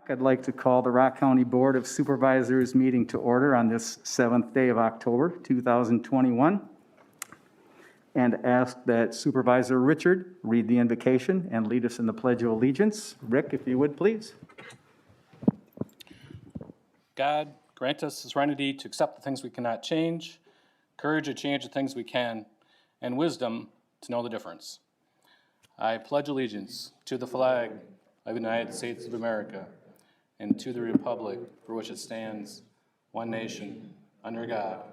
I'd like to call the Rock County Board of Supervisors meeting to order on this 7th day of October, 2021, and ask that Supervisor Richard read the invocation and lead us in the Pledge of Allegiance. Rick, if you would, please. God, grant us the serenity to accept the things we cannot change, courage to change the things we can, and wisdom to know the difference. I pledge allegiance to the flag of the United States of America and to the republic for which it stands, one nation, under God,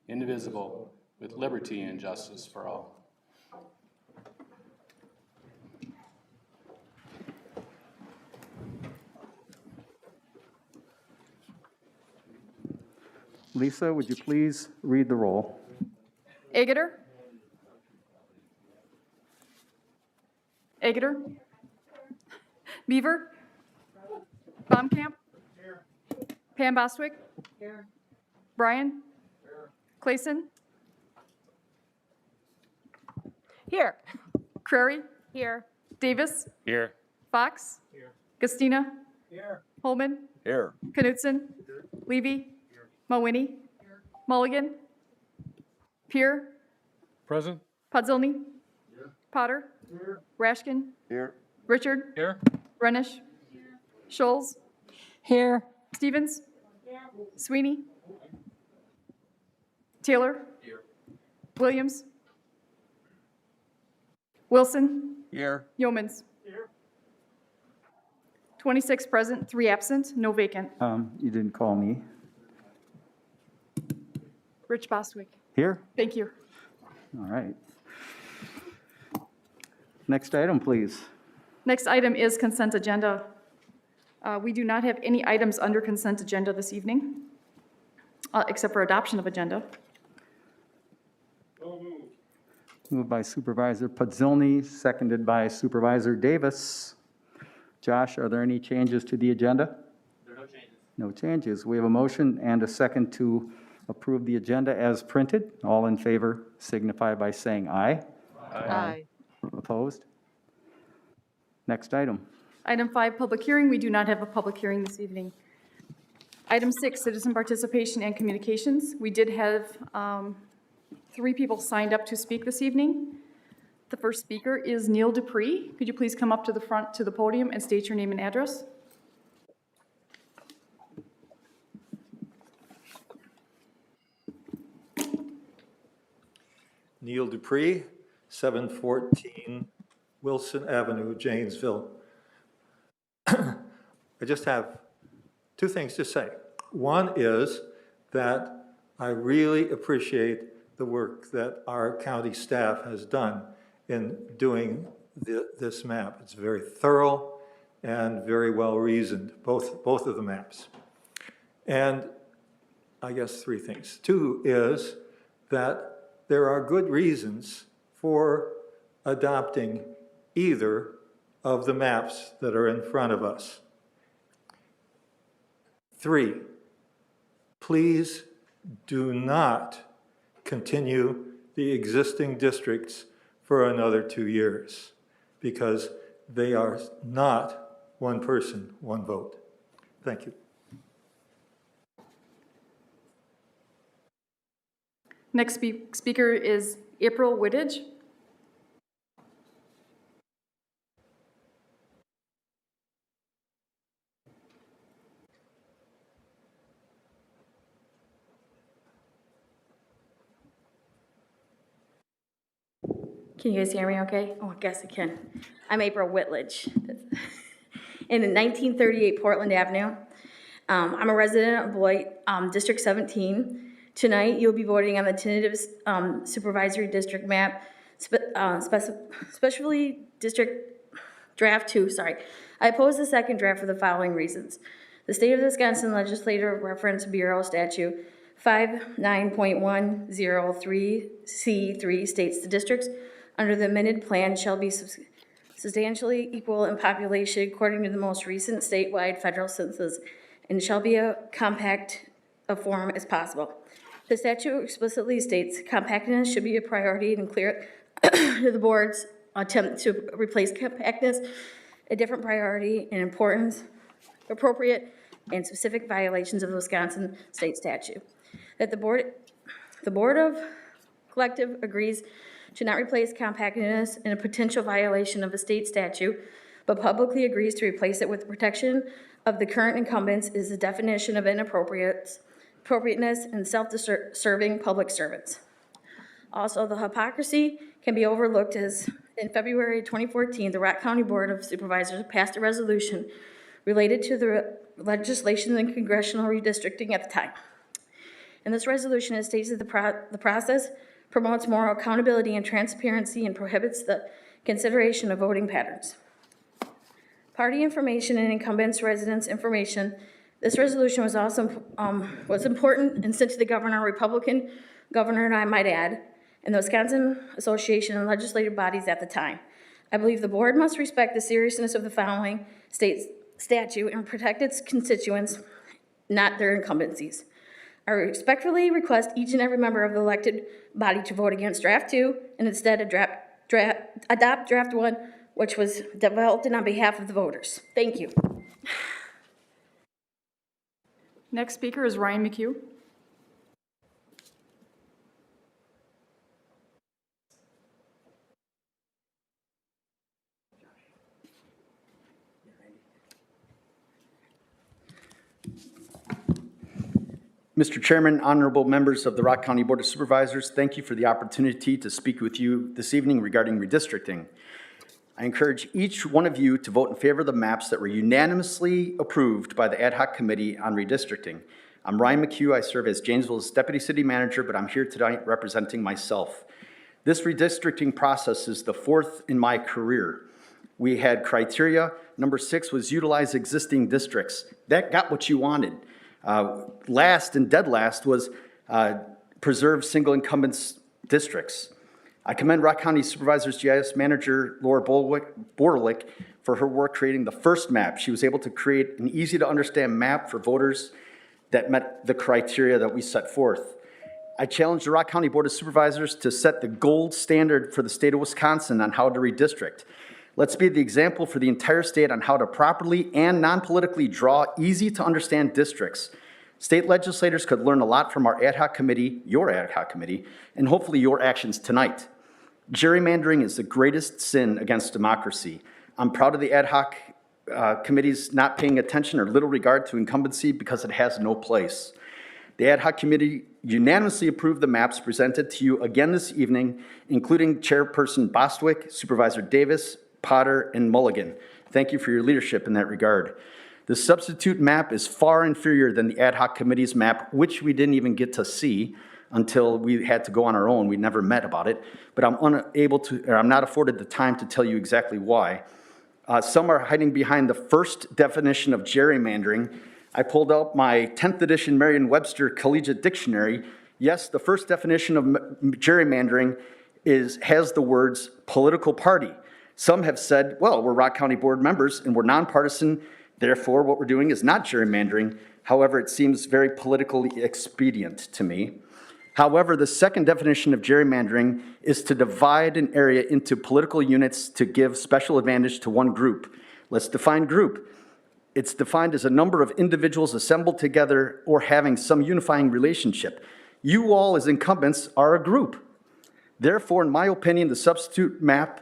indivisible, with liberty and justice for all. Lisa, would you please read the roll? Agutter? Agutter? Beaver? Baumkamp? Here. Pam Bostwick? Here. Brian? Here. Clayson? Here. Crary? Here. Davis? Here. Fox? Here. Gustina? Here. Holman? Here. Knutson? Here. Levy? Here. Mulwiney? Here. Mulligan? Peer? Present. Podzolny? Here. Potter? Here. Rashkin? Here. Richard? Here. Renish? Here. Scholes? Here. Stevens? Here. Sweeney? Taylor? Here. Williams? Wilson? Here. Yeomans? Here. 26 present, 3 absent, no vacant. You didn't call me. Rich Bostwick. Here? Thank you. All right. Next item, please. Next item is consent agenda. We do not have any items under consent agenda this evening, except for adoption of agenda. Moved by Supervisor Podzolny, seconded by Supervisor Davis. Josh, are there any changes to the agenda? There are no changes. No changes. We have a motion and a second to approve the agenda as printed. All in favor signify by saying aye. Aye. Opposed? Next item. Item 5, public hearing. We do not have a public hearing this evening. Item 6, citizen participation and communications. We did have 3 people signed up to speak this evening. The first speaker is Neil Dupree. Could you please come up to the front to the podium and state your name and address? Neil Dupree, 714 Wilson Avenue, Janesville. I just have 2 things to say. One is that I really appreciate the work that our county staff has done in doing this map. It's very thorough and very well reasoned, both of the maps. And I guess 3 things. 2 is that there are good reasons for adopting either of the maps that are in front of us. 3, please do not continue the existing districts for another 2 years, because they are not one person, one vote. Thank you. Next speaker is April Whittage. Can you guys hear me okay? Oh, I guess I can. I'm April Whitledge. In 1938 Portland Avenue. I'm a resident of Beloit, District 17. Tonight, you'll be voting on the tentative supervisory district map, especially district draft 2, sorry. I oppose the second draft for the following reasons. The State of Wisconsin Legislative Reference Bureau Statute 59.103C3 states the districts under the amended plan shall be substantially equal in population according to the most recent statewide federal census and shall be a compact of form as possible. The statute explicitly states compactness should be a priority and clear to the board's attempt to replace compactness, a different priority in importance appropriate and specific violations of the Wisconsin state statute. That the Board of Collective agrees to not replace compactness in a potential violation of a state statute, but publicly agrees to replace it with the protection of the current incumbents is the definition of appropriateness and self-serving public servants. Also, the hypocrisy can be overlooked as in February 2014, the Rock County Board of Supervisors passed a resolution related to the legislation and congressional redistricting at the time. In this resolution, it states that the process promotes more accountability and transparency and prohibits the consideration of voting patterns. Party information and incumbents' residence information. This resolution was also was important and sent to the governor, Republican governor, and I might add, and the Wisconsin Association and legislative bodies at the time. I believe the board must respect the seriousness of the following state statute and protect its constituents, not their incumbencies. I respectfully request each and every member of the elected body to vote against Draft 2 and instead adopt Draft 1, which was developed on behalf of the voters. Thank you. Next speaker is Ryan McHugh. Mr. Chairman, honorable members of the Rock County Board of Supervisors, thank you for the opportunity to speak with you this evening regarding redistricting. I encourage each one of you to vote in favor of the maps that were unanimously approved by the Ad Hoc Committee on Redistricting. I'm Ryan McHugh. I serve as Janesville's Deputy City Manager, but I'm here tonight representing myself. This redistricting process is the fourth in my career. We had criteria. Number 6 was utilize existing districts. That got what you wanted. Last and dead last was preserve single incumbents districts. I commend Rock County Supervisors GIS Manager Laura Borlick for her work creating the first map. She was able to create an easy to understand map for voters that met the criteria that we set forth. I challenge the Rock County Board of Supervisors to set the gold standard for the state of Wisconsin on how to redistrict. Let's be the example for the entire state on how to properly and non-politically draw easy to understand districts. State legislators could learn a lot from our ad hoc committee, your ad hoc committee, and hopefully your actions tonight. Gerrymandering is the greatest sin against democracy. I'm proud of the ad hoc committees not paying attention or little regard to incumbency because it has no place. The ad hoc committee unanimously approved the maps presented to you again this evening, including Chairperson Bostwick, Supervisor Davis, Potter, and Mulligan. Thank you for your leadership in that regard. The substitute map is far inferior than the ad hoc committee's map, which we didn't even get to see until we had to go on our own. We never met about it, but I'm not afforded the time to tell you exactly why. Some are hiding behind the first definition of gerrymandering. I pulled out my 10th edition Merriam-Webster Collegiate Dictionary. Yes, the first definition of gerrymandering has the words political party. Some have said, well, we're Rock County Board members and we're nonpartisan, therefore what we're doing is not gerrymandering. However, it seems very politically expedient to me. However, the second definition of gerrymandering is to divide an area into political units to give special advantage to one group. Let's define group. It's defined as a number of individuals assembled together or having some unifying relationship. You all as incumbents are a group. Therefore, in my opinion, the substitute maps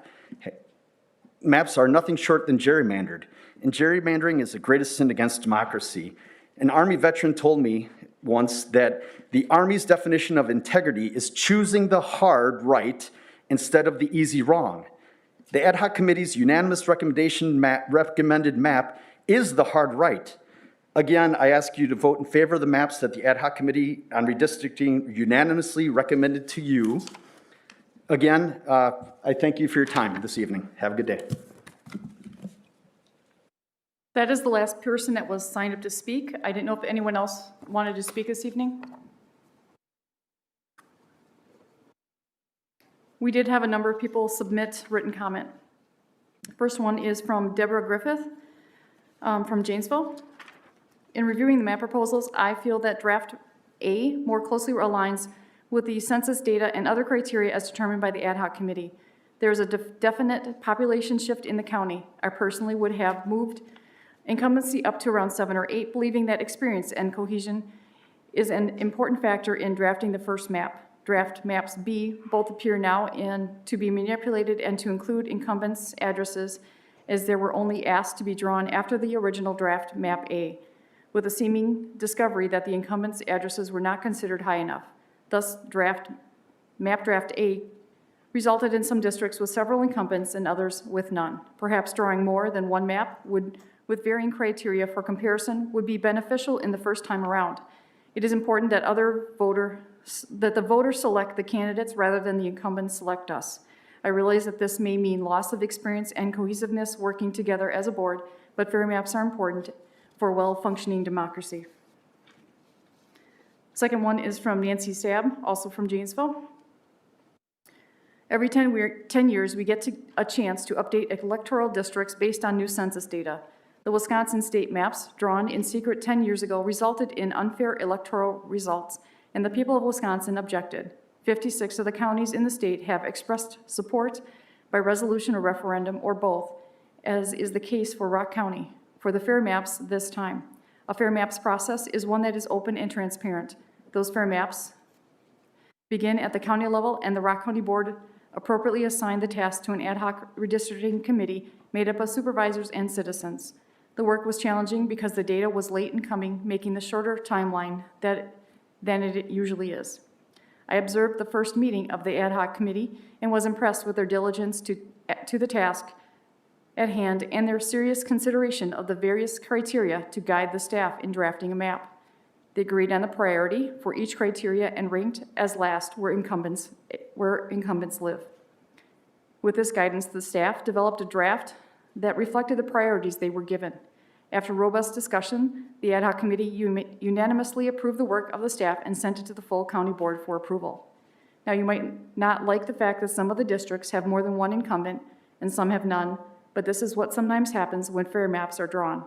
are nothing short than gerrymandered. And gerrymandering is the greatest sin against democracy. An Army veteran told me once that the Army's definition of integrity is choosing the hard right instead of the easy wrong. The ad hoc committee's unanimous recommended map is the hard right. Again, I ask you to vote in favor of the maps that the ad hoc committee on redistricting unanimously recommended to you. Again, I thank you for your time this evening. Have a good day. That is the last person that was signed up to speak. I didn't know if anyone else wanted to speak this evening. We did have a number of people submit written comment. First one is from Deborah Griffith from Janesville. In reviewing the map proposals, I feel that draft A more closely aligns with the census data and other criteria as determined by the ad hoc committee. There is a definite population shift in the county. I personally would have moved Incumbency up to around 7 or 8, believing that experience and cohesion is an important factor in drafting the first map. Draft maps B both appear now and to be manipulated and to include incumbents' addresses, as they were only asked to be drawn after the original draft map A, with a seeming discovery that the incumbents' addresses were not considered high enough. Thus, map draft A resulted in some districts with several incumbents and others with none. Perhaps drawing more than one map with varying criteria for comparison would be beneficial in the first time around. It is important that the voters select the candidates rather than the incumbents select us. I realize that this may mean loss of experience and cohesiveness working together as a board, but fair maps are important for well-functioning democracy. Second one is from Nancy Stab, also from Janesville. Every 10 years, we get a chance to update electoral districts based on new census data. The Wisconsin state maps, drawn in secret 10 years ago, resulted in unfair electoral results, and the people of Wisconsin objected. 56 of the counties in the state have expressed support by resolution or referendum or both, as is the case for Rock County, for the fair maps this time. A fair maps process is one that is open and transparent. Those fair maps begin at the county level, and the Rock County Board appropriately assigned the task to an ad hoc redistricting committee made up of supervisors and citizens. The work was challenging because the data was late in coming, making the shorter timeline than it usually is. I observed the first meeting of the ad hoc committee and was impressed with their diligence to the task at hand and their serious consideration of the various criteria to guide the staff in drafting a map. They agreed on the priority for each criteria and ranked as last where incumbents live. With this guidance, the staff developed a draft that reflected the priorities they were given. After robust discussion, the ad hoc committee unanimously approved the work of the staff and sent it to the full county board for approval. Now, you might not like the fact that some of the districts have more than one incumbent and some have none, but this is what sometimes happens when fair maps are drawn.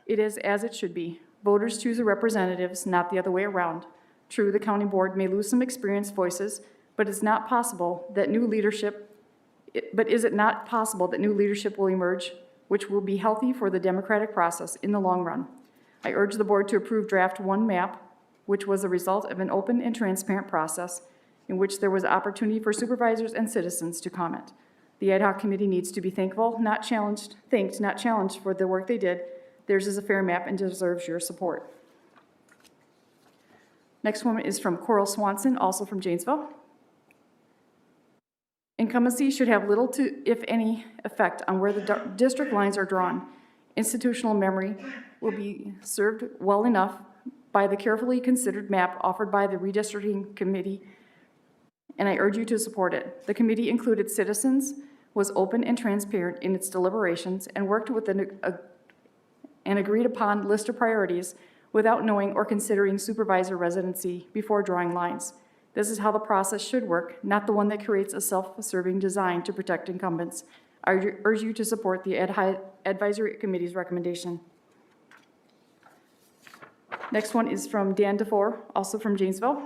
It is as it should be. Voters choose the representatives, not the other way around. True, the county board may lose some experienced voices, but is it not possible that new leadership will emerge, which will be healthy for the democratic process in the long run? I urge the board to approve draft 1 map, which was the result of an open and transparent process in which there was opportunity for supervisors and citizens to comment. The ad hoc committee needs to be thanked, not challenged for the work they did. Theirs is a fair map and deserves your support. Next one is from Coral Swanson, also from Janesville. Incumbency should have little to, if any, effect on where the district lines are drawn. Institutional memory will be served well enough by the carefully considered map offered by the redistricting committee, and I urge you to support it. The committee included citizens, was open and transparent in its deliberations, and worked with an agreed upon list of priorities without knowing or considering supervisor residency before drawing lines. This is how the process should work, not the one that creates a self-serving design to protect incumbents. I urge you to support the advisory committee's recommendation. Next one is from Dan DeFore, also from Janesville.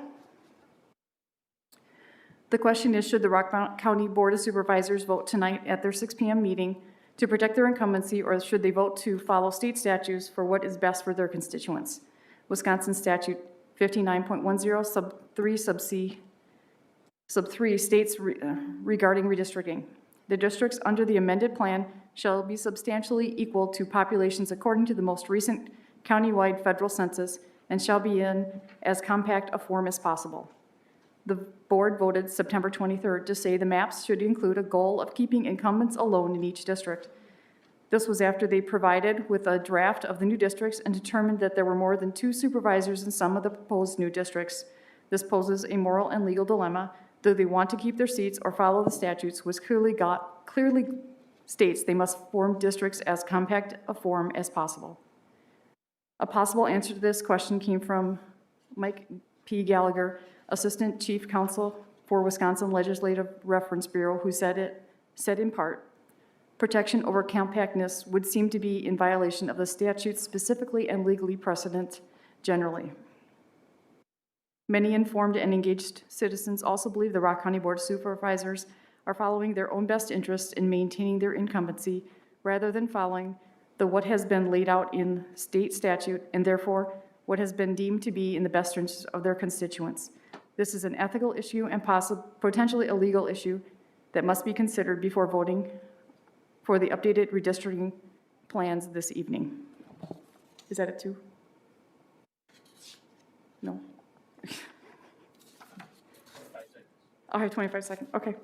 The question is, should the Rock County Board of Supervisors vote tonight at their 6 p.m. meeting to protect their incumbency, or should they vote to follow state statutes for what is best for their constituents? Wisconsin Statute 59.10 sub 3 sub 3 states regarding redistricting. The districts under the amended plan shall be substantially equal to populations according to the most recent countywide federal census and shall be in as compact a form as possible. The board voted September 23rd to say the maps should include a goal of keeping incumbents alone in each district. This was after they provided with a draft of the new districts and determined that there were more than 2 supervisors in some of the proposed new districts. This poses a moral and legal dilemma. Do they want to keep their seats or follow the statutes, which clearly states they must form districts as compact a form as possible? A possible answer to this question came from Mike P. Gallagher, Assistant Chief Counsel for Wisconsin Legislative Reference Bureau, who said in part, protection over compactness would seem to be in violation of the statutes specifically and legally precedent generally. Many informed and engaged citizens also believe the Rock County Board of Supervisors are following their own best interests in maintaining their incumbency rather than following what has been laid out in state statute and therefore what has been deemed to be in the best interest of their constituents. This is an ethical issue and potentially a legal issue that must be considered before voting for the updated redistricting plans this evening. Is that it too? No? I'll have 25 seconds, okay.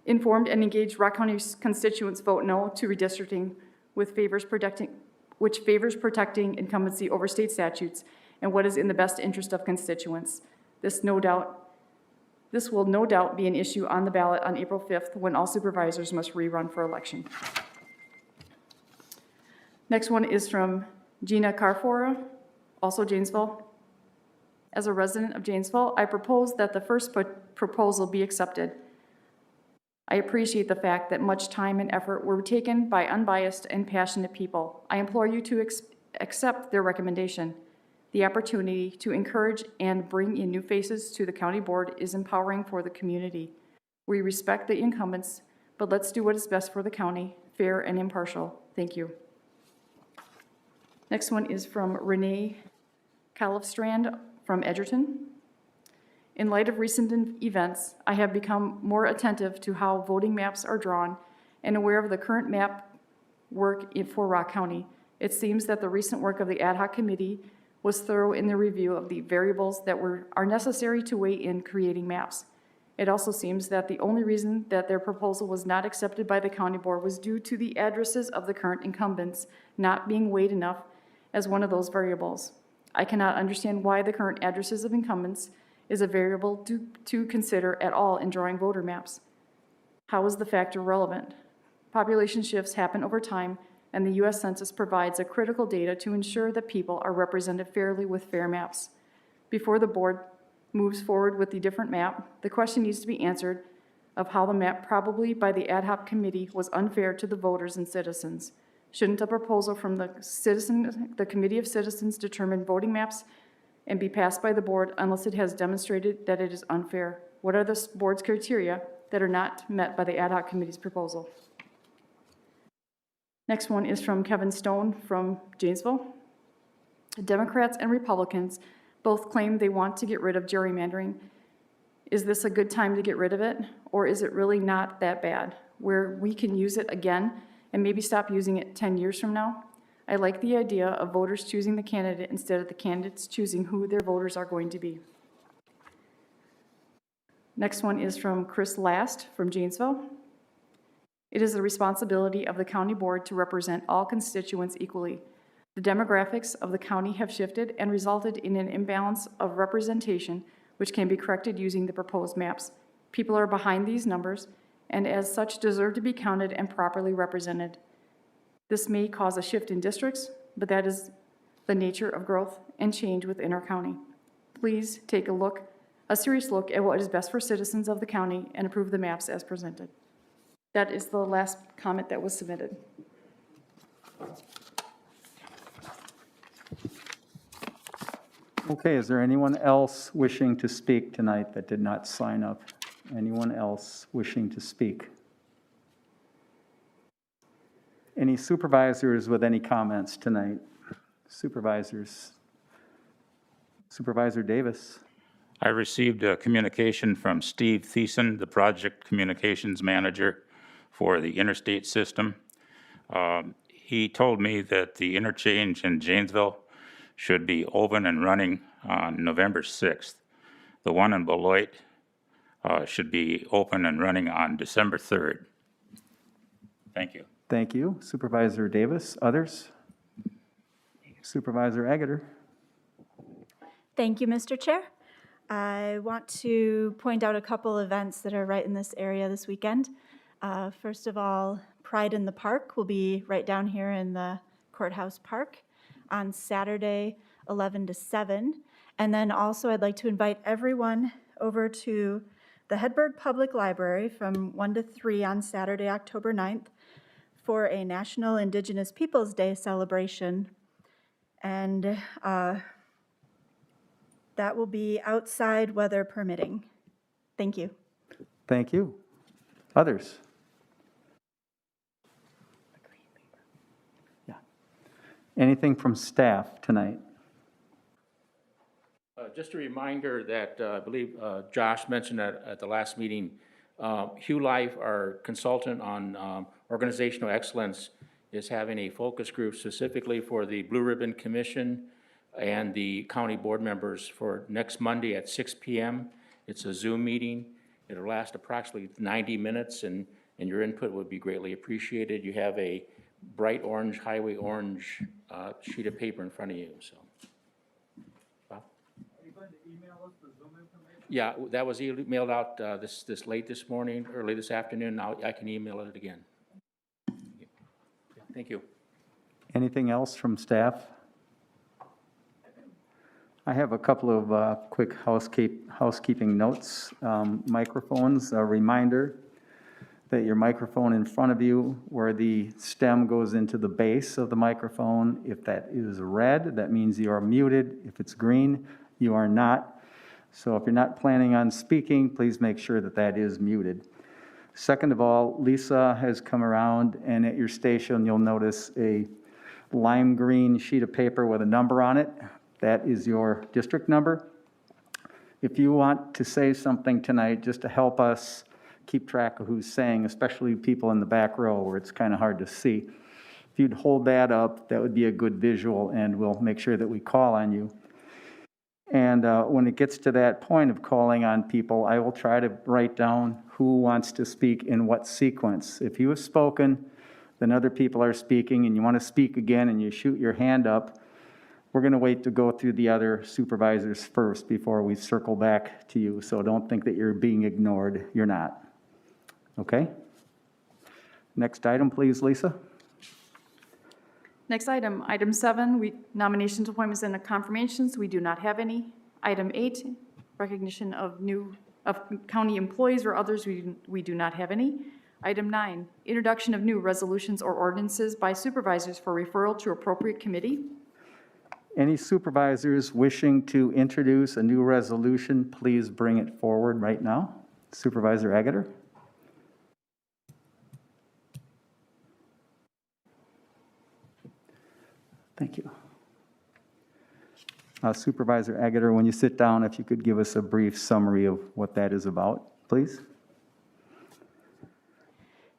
Informed and engaged Rock County constituents vote no to redistricting which favors protecting incumbency over state statutes and what is in the best interest of constituents. This will no doubt be an issue on the ballot on April 5th when all supervisors must rerun for election. Next one is from Gina Carfora, also Janesville. As a resident of Janesville, I propose that the first proposal be accepted. I appreciate the fact that much time and effort were taken by unbiased and passionate people. I implore you to accept their recommendation. The opportunity to encourage and bring in new faces to the county board is empowering for the community. We respect the incumbents, but let's do what is best for the county, fair and impartial. Thank you. Next one is from Renee Califstrand from Edgerton. In light of recent events, I have become more attentive to how voting maps are drawn and aware of the current map work for Rock County. It seems that the recent work of the ad hoc committee was thorough in the review of the variables that are necessary to weigh in creating maps. It also seems that the only reason that their proposal was not accepted by the county board was due to the addresses of the current incumbents not being weighed enough as one of those variables. I cannot understand why the current addresses of incumbents is a variable to consider at all in drawing voter maps. How is the factor relevant? Population shifts happen over time, and the U.S. Census provides a critical data to ensure that people are represented fairly with fair maps. Before the board moves forward with the different map, the question needs to be answered of how the map, probably by the ad hoc committee, was unfair to the voters and citizens. Shouldn't a proposal from the Committee of Citizens determine voting maps and be passed by the board unless it has demonstrated that it is unfair? What are the board's criteria that are not met by the ad hoc committee's proposal? Next one is from Kevin Stone from Janesville. Democrats and Republicans both claim they want to get rid of gerrymandering. Is this a good time to get rid of it, or is it really not that bad, where we can use it again and maybe stop using it 10 years from now? I like the idea of voters choosing the candidate instead of the candidates choosing who their voters are going to be. Next one is from Chris Last from Janesville. It is the responsibility of the county board to represent all constituents equally. The demographics of the county have shifted and resulted in an imbalance of representation, which can be corrected using the proposed maps. People are behind these numbers, and as such deserve to be counted and properly represented. This may cause a shift in districts, but that is the nature of growth and change within our county. Please take a serious look at what is best for citizens of the county and approve the maps as presented. That is the last comment that was submitted. Okay, is there anyone else wishing to speak tonight that did not sign up? Anyone else wishing to speak? Any supervisors with any comments tonight? Supervisors. Supervisor Davis. I received a communication from Steve Thiessen, the project communications manager for the interstate system. He told me that the interchange in Janesville should be open and running on November 6th. The one in Beloit should be open and running on December 3rd. Thank you. Thank you. Supervisor Davis. Others? Supervisor Agutter. Thank you, Mr. Chair. I want to point out a couple events that are right in this area this weekend. First of all, Pride in the Park will be right down here in the Courthouse Park on Saturday, 11 to 7. And then also I'd like to invite everyone over to the Hedberg Public Library from 1 to 3 on Saturday, October 9th for a National Indigenous Peoples Day celebration. And that will be outside, weather permitting. Thank you. Thank you. Others? Anything from staff tonight? Just a reminder that I believe Josh mentioned at the last meeting, Hugh Life, our consultant on organizational excellence, is having a focus group specifically for the Blue Ribbon Commission and the county board members for next Monday at 6 p.m. It's a Zoom meeting. It'll last approximately 90 minutes, and your input would be greatly appreciated. You have a bright orange, highway orange sheet of paper in front of you, so. Yeah, that was emailed out this late this morning, early this afternoon. Now I can email it again. Thank you. Anything else from staff? I have a couple of quick housekeeping notes. Microphones, a reminder that your microphone in front of you, where the stem goes into the base of the microphone, if that is red, that means you are muted. If it's green, you are not. So if you're not planning on speaking, please make sure that that is muted. Second of all, Lisa has come around, and at your station, you'll notice a lime green sheet of paper with a number on it. That is your district number. If you want to say something tonight, just to help us keep track of who's saying, especially people in the back row where it's kind of hard to see, if you'd hold that up, that would be a good visual, and we'll make sure that we call on you. And when it gets to that point of calling on people, I will try to write down who wants to speak in what sequence. If you have spoken, then other people are speaking, and you want to speak again, and you shoot your hand up, we're going to wait to go through the other supervisors first before we circle back to you. So don't think that you're being ignored. You're not. Okay? Next item, please, Lisa. Next item, item 7, nominations, appointments, and confirmations. We do not have any. Item 8, recognition of county employees or others. We do not have any. Item 9, introduction of new resolutions or ordinances by supervisors for referral to appropriate committee. Any supervisors wishing to introduce a new resolution, please bring it forward right now. Supervisor Agutter. Thank you. Supervisor Agutter, when you sit down, if you could give us a brief summary of what that is about, please.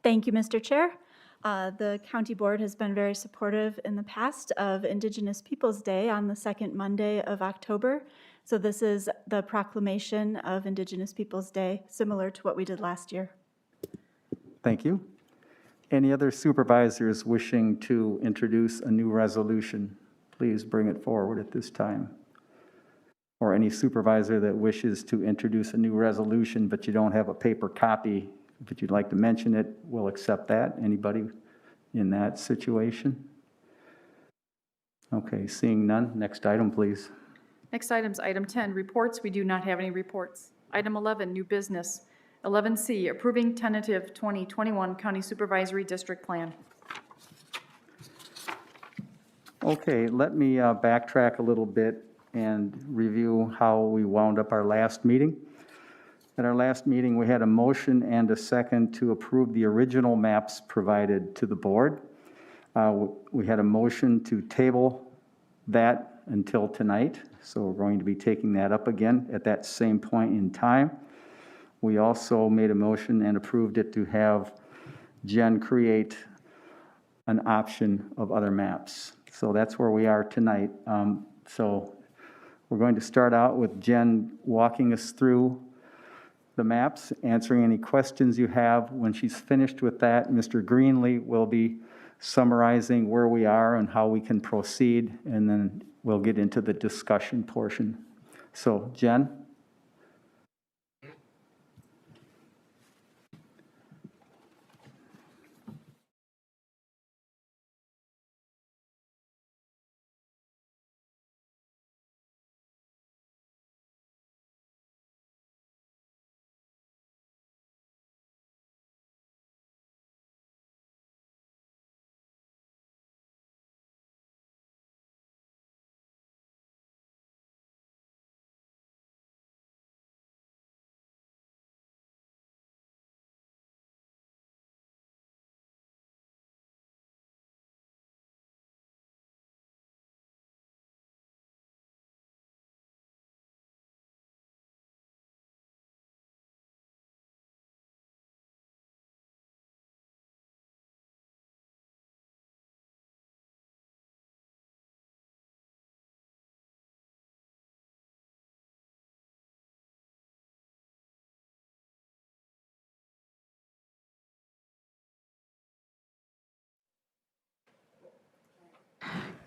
Thank you, Mr. Chair. The county board has been very supportive in the past of Indigenous Peoples Day on the second Monday of October. So this is the proclamation of Indigenous Peoples Day, similar to what we did last year. Thank you. Any other supervisors wishing to introduce a new resolution, please bring it forward at this time. Or any supervisor that wishes to introduce a new resolution, but you don't have a paper copy, if you'd like to mention it, we'll accept that. Anybody in that situation? Okay, seeing none, next item, please. Next item is item 10, reports. We do not have any reports. Item 11, new business. 11C, approving tentative 2021 County Supervisory District Plan. Okay, let me backtrack a little bit and review how we wound up our last meeting. At our last meeting, we had a motion and a second to approve the original maps provided to the board. We had a motion to table that until tonight, so we're going to be taking that up again at that same point in time. We also made a motion and approved it to have Jen create an option of other maps. So that's where we are tonight. So we're going to start out with Jen walking us through the maps, answering any questions you have. When she's finished with that, Mr. Greenlee will be summarizing where we are and how we can proceed, and then we'll get into the discussion portion. So, Jen?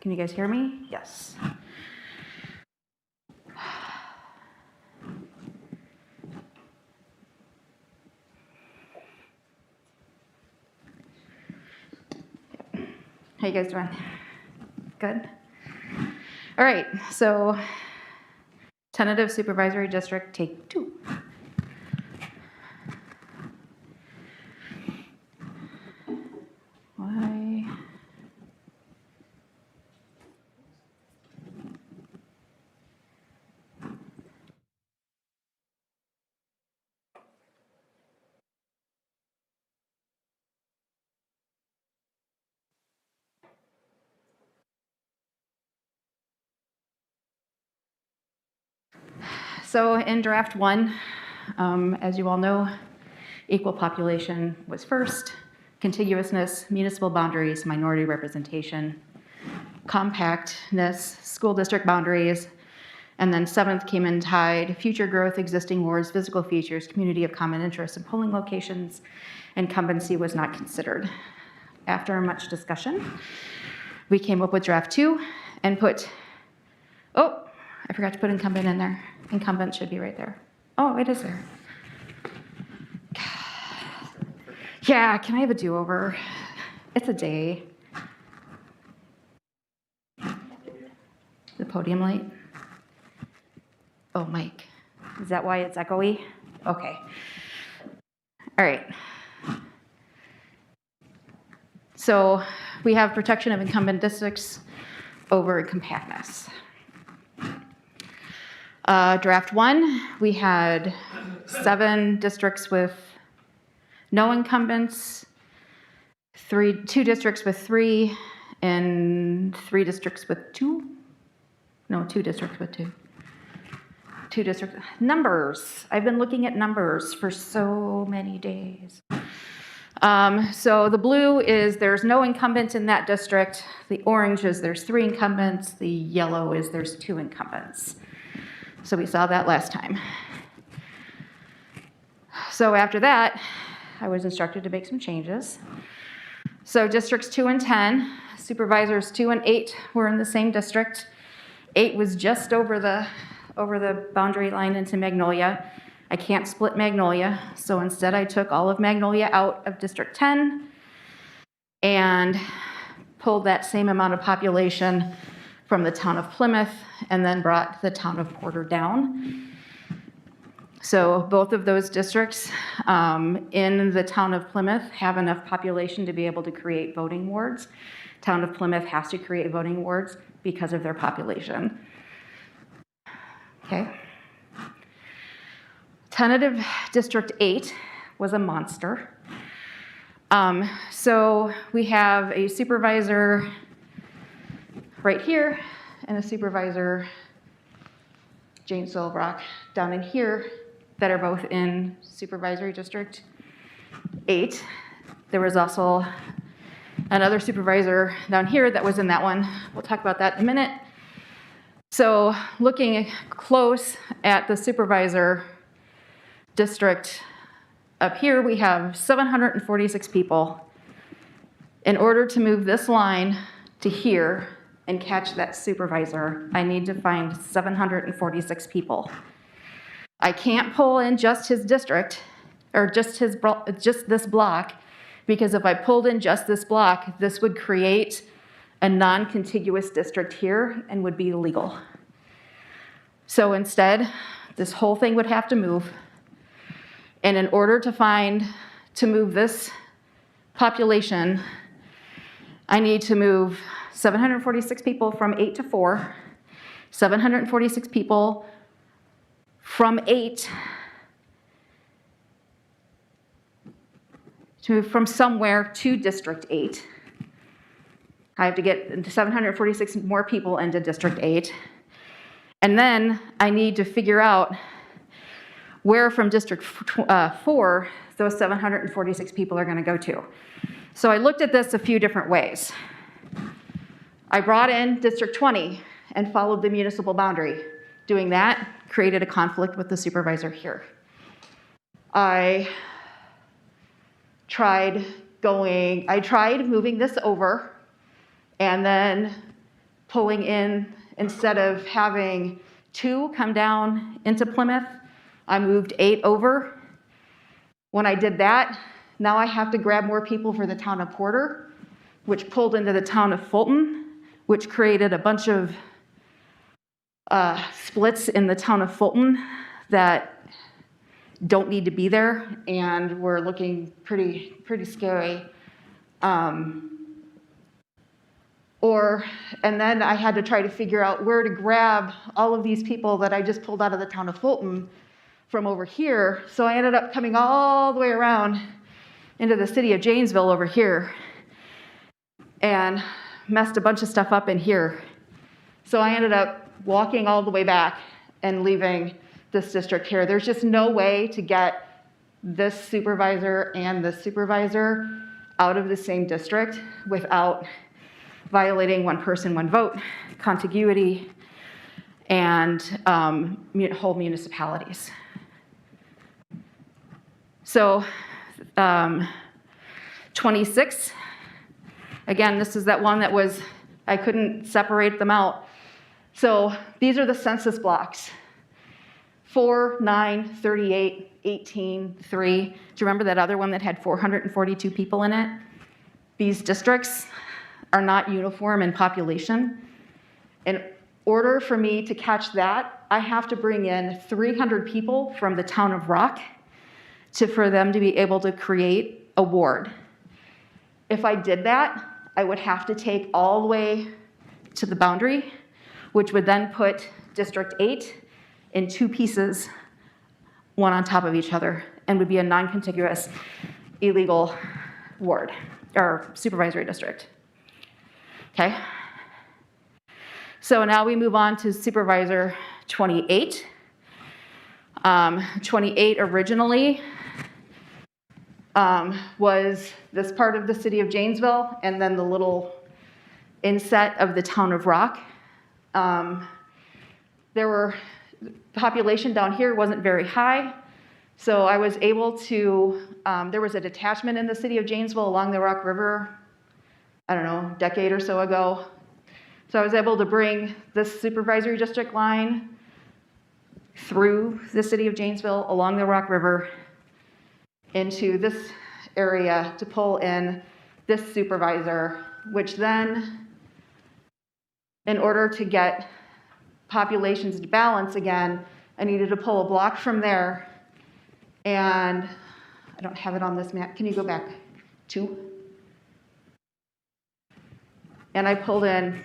Can you guys hear me? Yes. How you guys doing? Good? All right, so tentative supervisory district, take 2. Why? So in draft 1, as you all know, equal population was first, contiguousness, municipal boundaries, minority representation, compactness, school district boundaries, and then 7th came in tied, future growth, existing wards, physical features, community of common interest, and polling locations, incumbency was not considered. After much discussion, we came up with draft 2 and put, oh, I forgot to put incumbent in there. Incumbent should be right there. Oh, it is there. Yeah, can I have a do-over? It's a day. The podium light. Oh, Mike. Is that why it's echoey? Okay. All right. So we have protection of incumbent districts over compactness. Draft 1, we had 7 districts with no incumbents, 2 districts with 3, and 3 districts with 2. No, 2 districts with 2. 2 districts. Numbers. I've been looking at numbers for so many days. So the blue is there's no incumbents in that district. The orange is there's 3 incumbents. The yellow is there's 2 incumbents. So we saw that last time. So after that, I was instructed to make some changes. So districts 2 and 10, supervisors 2 and 8 were in the same district. 8 was just over the boundary line into Magnolia. I can't split Magnolia, so instead I took all of Magnolia out of District 10 and pulled that same amount of population from the town of Plymouth and then brought the town of Porter down. So both of those districts in the town of Plymouth have enough population to be able to create voting wards. Town of Plymouth has to create voting wards because of their population. Okay. Tentative District 8 was a monster. So we have a supervisor right here and a supervisor, Janesville Rock, down in here that are both in Supervisory District 8. There was also another supervisor down here that was in that one. We'll talk about that in a minute. So looking close at the supervisor district up here, we have 746 people. In order to move this line to here and catch that supervisor, I need to find 746 people. I can't pull in just his district or just this block, because if I pulled in just this block, this would create a non-contiguous district here and would be illegal. So instead, this whole thing would have to move. And in order to move this population, I need to move 746 people from 8 to 4, 746 people from 8 to from somewhere to District 8. I have to get 746 more people into District 8. And then I need to figure out where from District 4 those 746 people are going to go to. So I looked at this a few different ways. I brought in District 20 and followed the municipal boundary. Doing that created a conflict with the supervisor here. I tried moving this over and then pulling in, instead of having 2 come down into Plymouth, I moved 8 over. When I did that, now I have to grab more people for the town of Porter, which pulled into the town of Fulton, which created a bunch of splits in the town of Fulton that don't need to be there, and were looking pretty scary. And then I had to try to figure out where to grab all of these people that I just pulled out of the town of Fulton from over here. So I ended up coming all the way around into the city of Janesville over here and messed a bunch of stuff up in here. So I ended up walking all the way back and leaving this district here. There's just no way to get this supervisor and this supervisor out of the same district without violating one person, one vote, contiguity, and whole municipalities. So 26, again, this is that one that was, I couldn't separate them out. So these are the census blocks: 4, 9, 38, 18, 3. Do you remember that other one that had 442 people in it? These districts are not uniform in population. In order for me to catch that, I have to bring in 300 people from the town of Rock for them to be able to create a ward. If I did that, I would have to take all the way to the boundary, which would then put District 8 in 2 pieces, one on top of each other, and would be a non-contiguous illegal ward or supervisory district. Okay? So now we move on to Supervisor 28. 28 originally was this part of the city of Janesville, and then the little inset of the town of Rock. Population down here wasn't very high, so I was able to, there was a detachment in the city of Janesville along the Rock River, I don't know, a decade or so ago. So I was able to bring this supervisory district line through the city of Janesville along the Rock River into this area to pull in this supervisor, which then, in order to get populations to balance again, I needed to pull a block from there, and I don't have it on this map. Can you go back 2? And I pulled in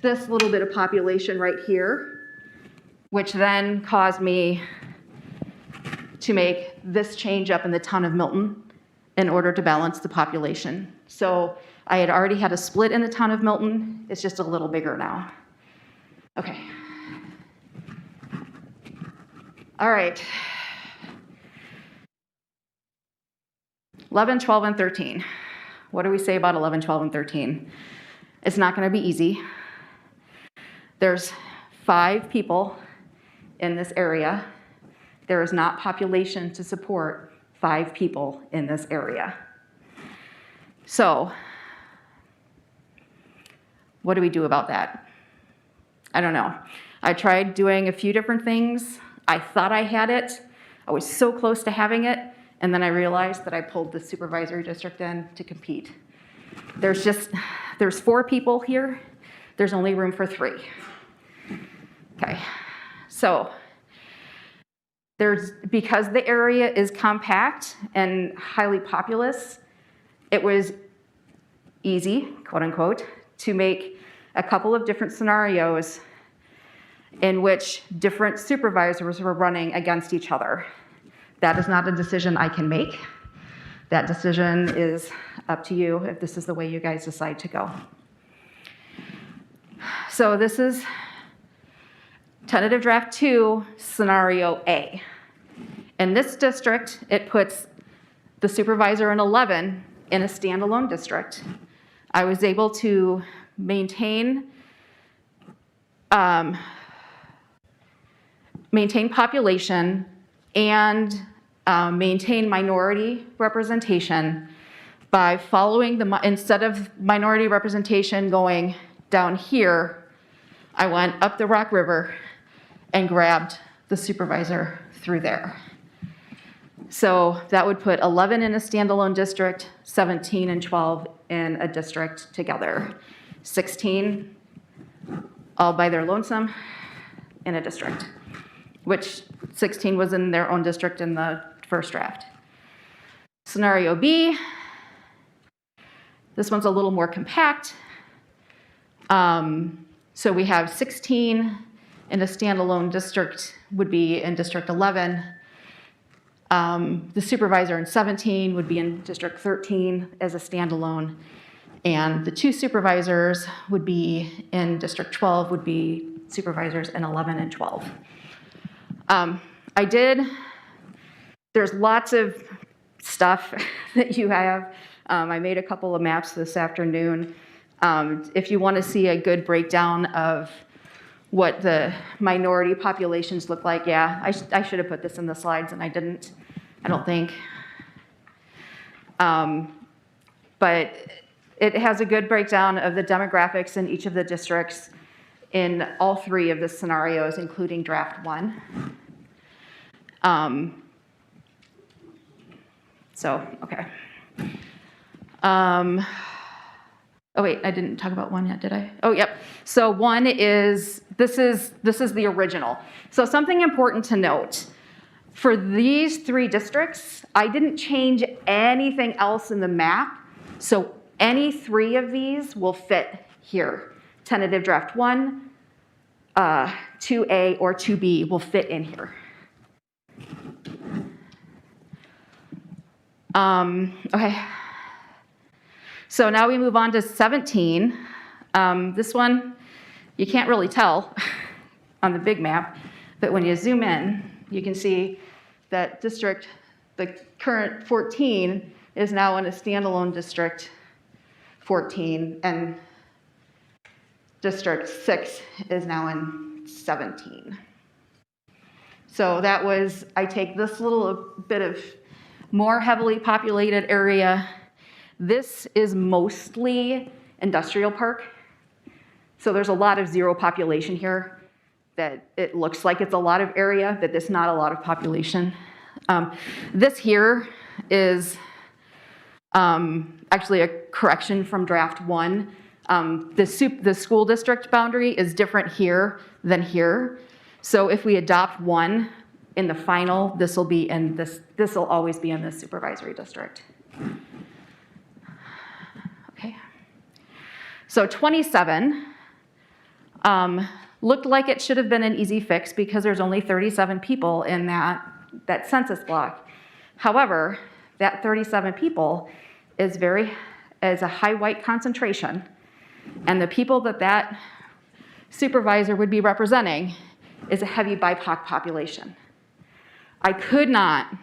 this little bit of population right here, which then caused me to make this change up in the town of Milton in order to balance the population. So I had already had a split in the town of Milton. It's just a little bigger now. Okay. All right. 11, 12, and 13. What do we say about 11, 12, and 13? It's not going to be easy. There's 5 people in this area. There is not population to support 5 people in this area. So, what do we do about that? I don't know. I tried doing a few different things. I thought I had it. I was so close to having it, and then I realized that I pulled the supervisory district in to compete. There's 4 people here. There's only room for 3. Okay, so because the area is compact and highly populous, it was easy, quote unquote, to make a couple of different scenarios in which different supervisors were running against each other. That is not a decision I can make. That decision is up to you if this is the way you guys decide to go. So this is tentative draft 2, scenario A. In this district, it puts the supervisor in 11 in a standalone district. I was able to maintain population and maintain minority representation by following instead of minority representation going down here, I went up the Rock River and grabbed the supervisor through there. So that would put 11 in a standalone district, 17 and 12 in a district together, 16 all by their lonesome in a district, which 16 was in their own district in the first draft. Scenario B, this one's a little more compact. So we have 16 in a standalone district would be in District 11. The supervisor in 17 would be in District 13 as a standalone. And the 2 supervisors would be in District 12 would be supervisors in 11 and 12. There's lots of stuff that you have. I made a couple of maps this afternoon. If you want to see a good breakdown of what the minority populations look like, yeah, I should have put this in the slides and I didn't, I don't think. But it has a good breakdown of the demographics in each of the districts in all 3 of the scenarios, including draft 1. Okay. Oh wait, I didn't talk about 1 yet, did I? Oh, yep. So 1 is, this is the original. So something important to note. For these 3 districts, I didn't change anything else in the map. So any 3 of these will fit here. Tentative draft 1, 2A or 2B will fit in here. Okay. So now we move on to 17. This one, you can't really tell on the big map, but when you zoom in, you can see that district, the current 14 is now in a standalone district 14, and district 6 is now in 17. So that was, I take this little bit of more heavily populated area. This is mostly industrial park. So there's a lot of 0 population here that it looks like it's a lot of area, but it's not a lot of population. This here is actually a correction from draft 1. The school district boundary is different here than here. So if we adopt 1 in the final, this will always be in the supervisory district. Okay. So 27 looked like it should have been an easy fix because there's only 37 people in that census block. However, that 37 people is a high white concentration, and the people that supervisor would be representing is a heavy BIPOC population. I could not,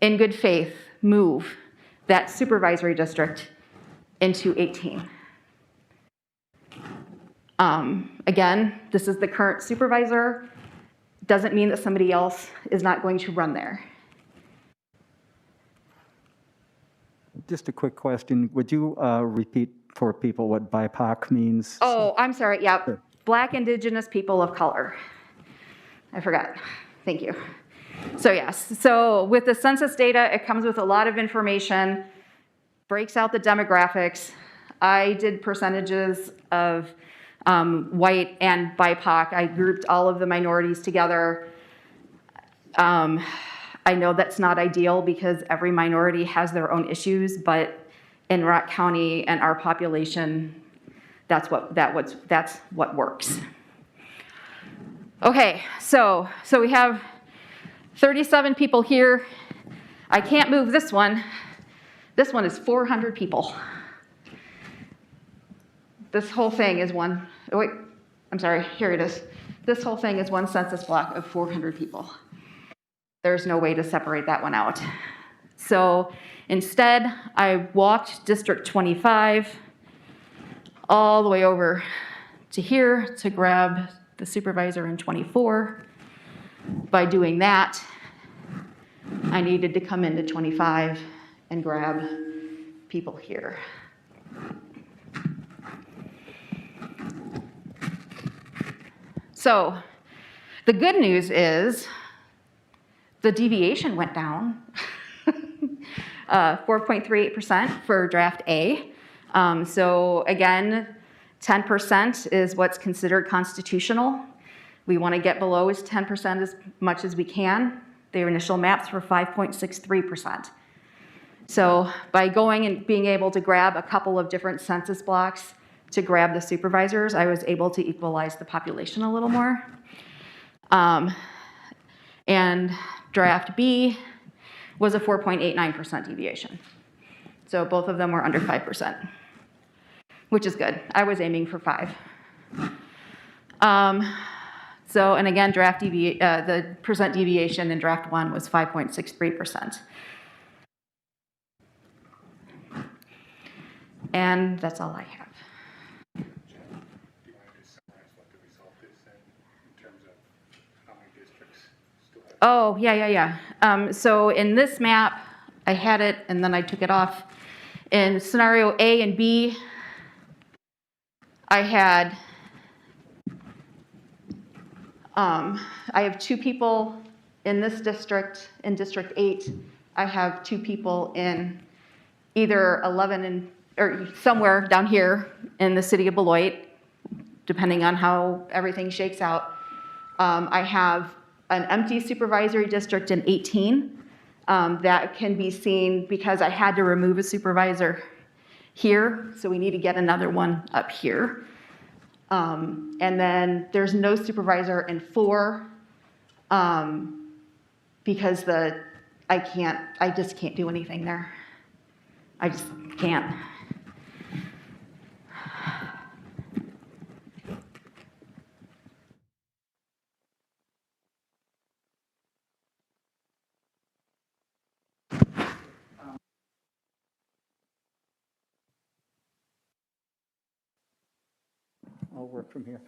in good faith, move that supervisory district into 18. Again, this is the current supervisor. Doesn't mean that somebody else is not going to run there. Just a quick question. Would you repeat for people what BIPOC means? Oh, I'm sorry. Yeah, sure. Black, Indigenous people of color. I forgot. Thank you. So yes, so with the census data, it comes with a lot of information, breaks out the demographics. I did percentages of white and BIPOC. I grouped all of the minorities together. I know that's not ideal because every minority has their own issues, but in Rock County and our population, that's what works. Okay, so we have 37 people here. I can't move this one. This one is 400 people. This whole thing is one, oh wait, I'm sorry, here it is. This whole thing is one census block of 400 people. There's no way to separate that one out. So instead, I walked District 25 all the way over to here to grab the supervisor in 24. By doing that, I needed to come into 25 and grab people here. So the good news is the deviation went down 4.38% for draft A. So again, 10% is what's considered constitutional. We want to get below is 10% as much as we can. Their initial maps were 5.63%. So by going and being able to grab a couple of different census blocks to grab the supervisors, I was able to equalize the population a little more. And draft B was a 4.89% deviation. So both of them were under 5%, which is good. I was aiming for 5. So, and again, the percent deviation in draft 1 was 5.63%. And that's all I have. Do you want to just summarize what the result is in terms of how many districts still have? Oh, yeah. So in this map, I had it and then I took it off. In scenario A and B, I had, I have 2 people in this district, in District 8. I have 2 people in either 11 or somewhere down here in the city of Beloit, depending on how everything shakes out. I have an empty supervisory district in 18 that can be seen because I had to remove a supervisor here, so we need to get another one up here. And then there's no supervisor in 4 because I just can't do anything there. I just can't. I'll work from here.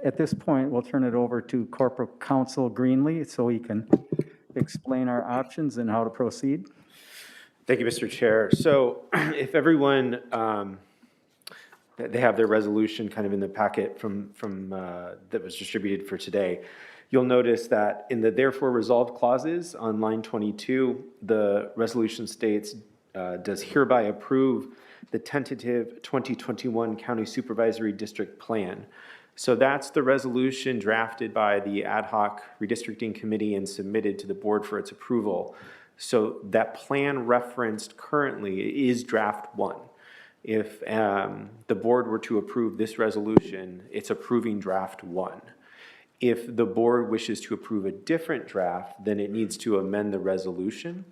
At this point, we'll turn it over to Corporal Counsel Greenlee so he can explain our options and how to proceed. Thank you, Mr. Chair. So if everyone, they have their resolution kind of in the packet from that was distributed for today, you'll notice that in the therefore resolved clauses on line 22, the resolution states, does hereby approve the tentative 2021 County Supervisory District Plan. So that's the resolution drafted by the ad hoc redistricting committee and submitted to the board for its approval. So that plan referenced currently is draft 1. If the board were to approve this resolution, it's approving draft 1. If the board wishes to approve a different draft, then it needs to amend the resolution.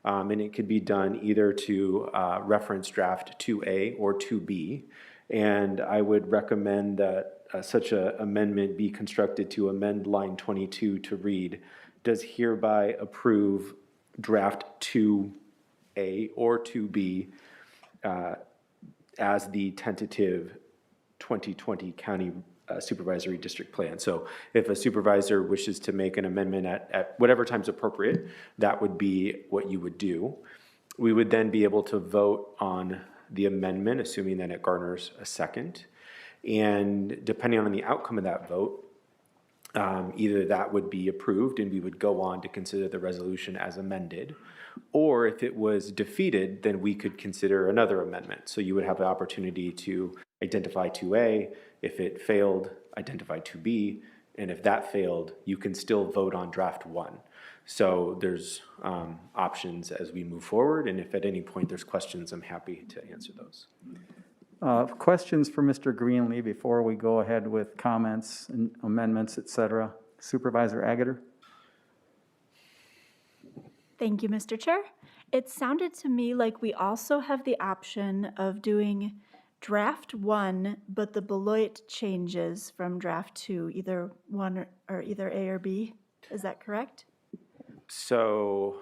And it could be done either to reference draft 2A or 2B. And I would recommend that such an amendment be constructed to amend line 22 to read, does hereby approve draft 2A or 2B as the tentative 2020 county supervisory district plan. So if a supervisor wishes to make an amendment at whatever time's appropriate, that would be what you would do. We would then be able to vote on the amendment, assuming that it garners a second. And depending on the outcome of that vote, either that would be approved and we would go on to consider the resolution as amended, or if it was defeated, then we could consider another amendment. So you would have the opportunity to identify 2A. If it failed, identify 2B. And if that failed, you can still vote on draft 1. So there's options as we move forward. And if at any point there's questions, I'm happy to answer those. Questions for Mr. Greenlee before we go ahead with comments and amendments, et cetera? Supervisor Agater? Thank you, Mr. Chair. It sounded to me like we also have the option of doing draft 1, but the Beloit changes from draft 2, either 1 or either A or B. Is that correct? So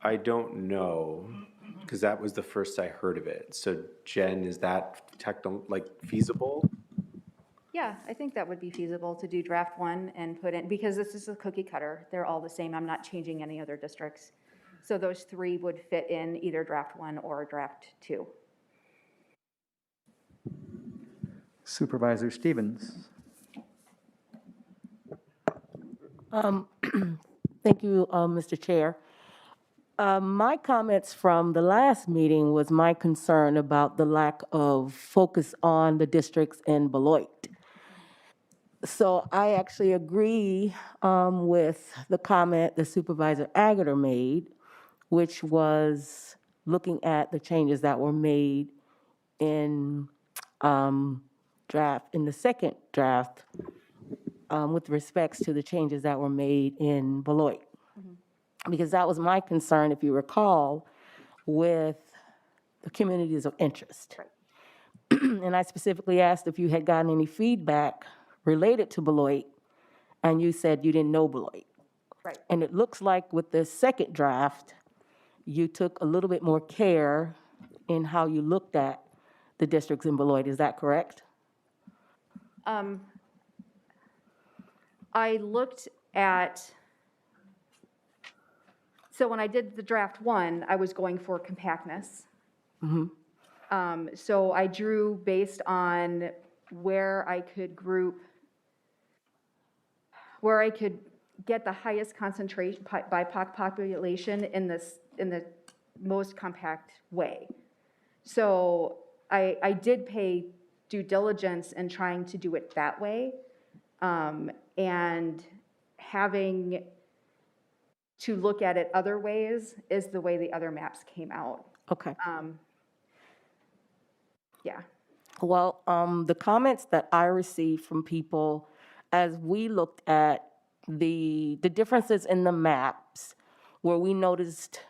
I don't know, because that was the first I heard of it. So Jen, is that feasible? Yeah, I think that would be feasible to do draft 1 and put in, because this is a cookie cutter. They're all the same. I'm not changing any other districts. So those 3 would fit in either draft 1 or draft 2. Supervisor Stevens? Thank you, Mr. Chair. My comments from the last meeting was my concern about the lack of focus on the districts in Beloit. So I actually agree with the comment that Supervisor Agater made, which was looking at the changes that were made in in the second draft with respects to the changes that were made in Beloit. Because that was my concern, if you recall, with the communities of interest. And I specifically asked if you had gotten any feedback related to Beloit, and you said you didn't know Beloit. Right. And it looks like with the second draft, you took a little bit more care in how you looked at the districts in Beloit. Is that correct? I looked at, so when I did the draft one, I was going for compactness. So I drew based on where I could group, where I could get the highest concentration, BIPOC population in the most compact way. So I did pay due diligence in trying to do it that way. And having to look at it other ways is the way the other maps came out. Okay. Yeah. Well, the comments that I received from people as we looked at the differences in the maps, where we noticed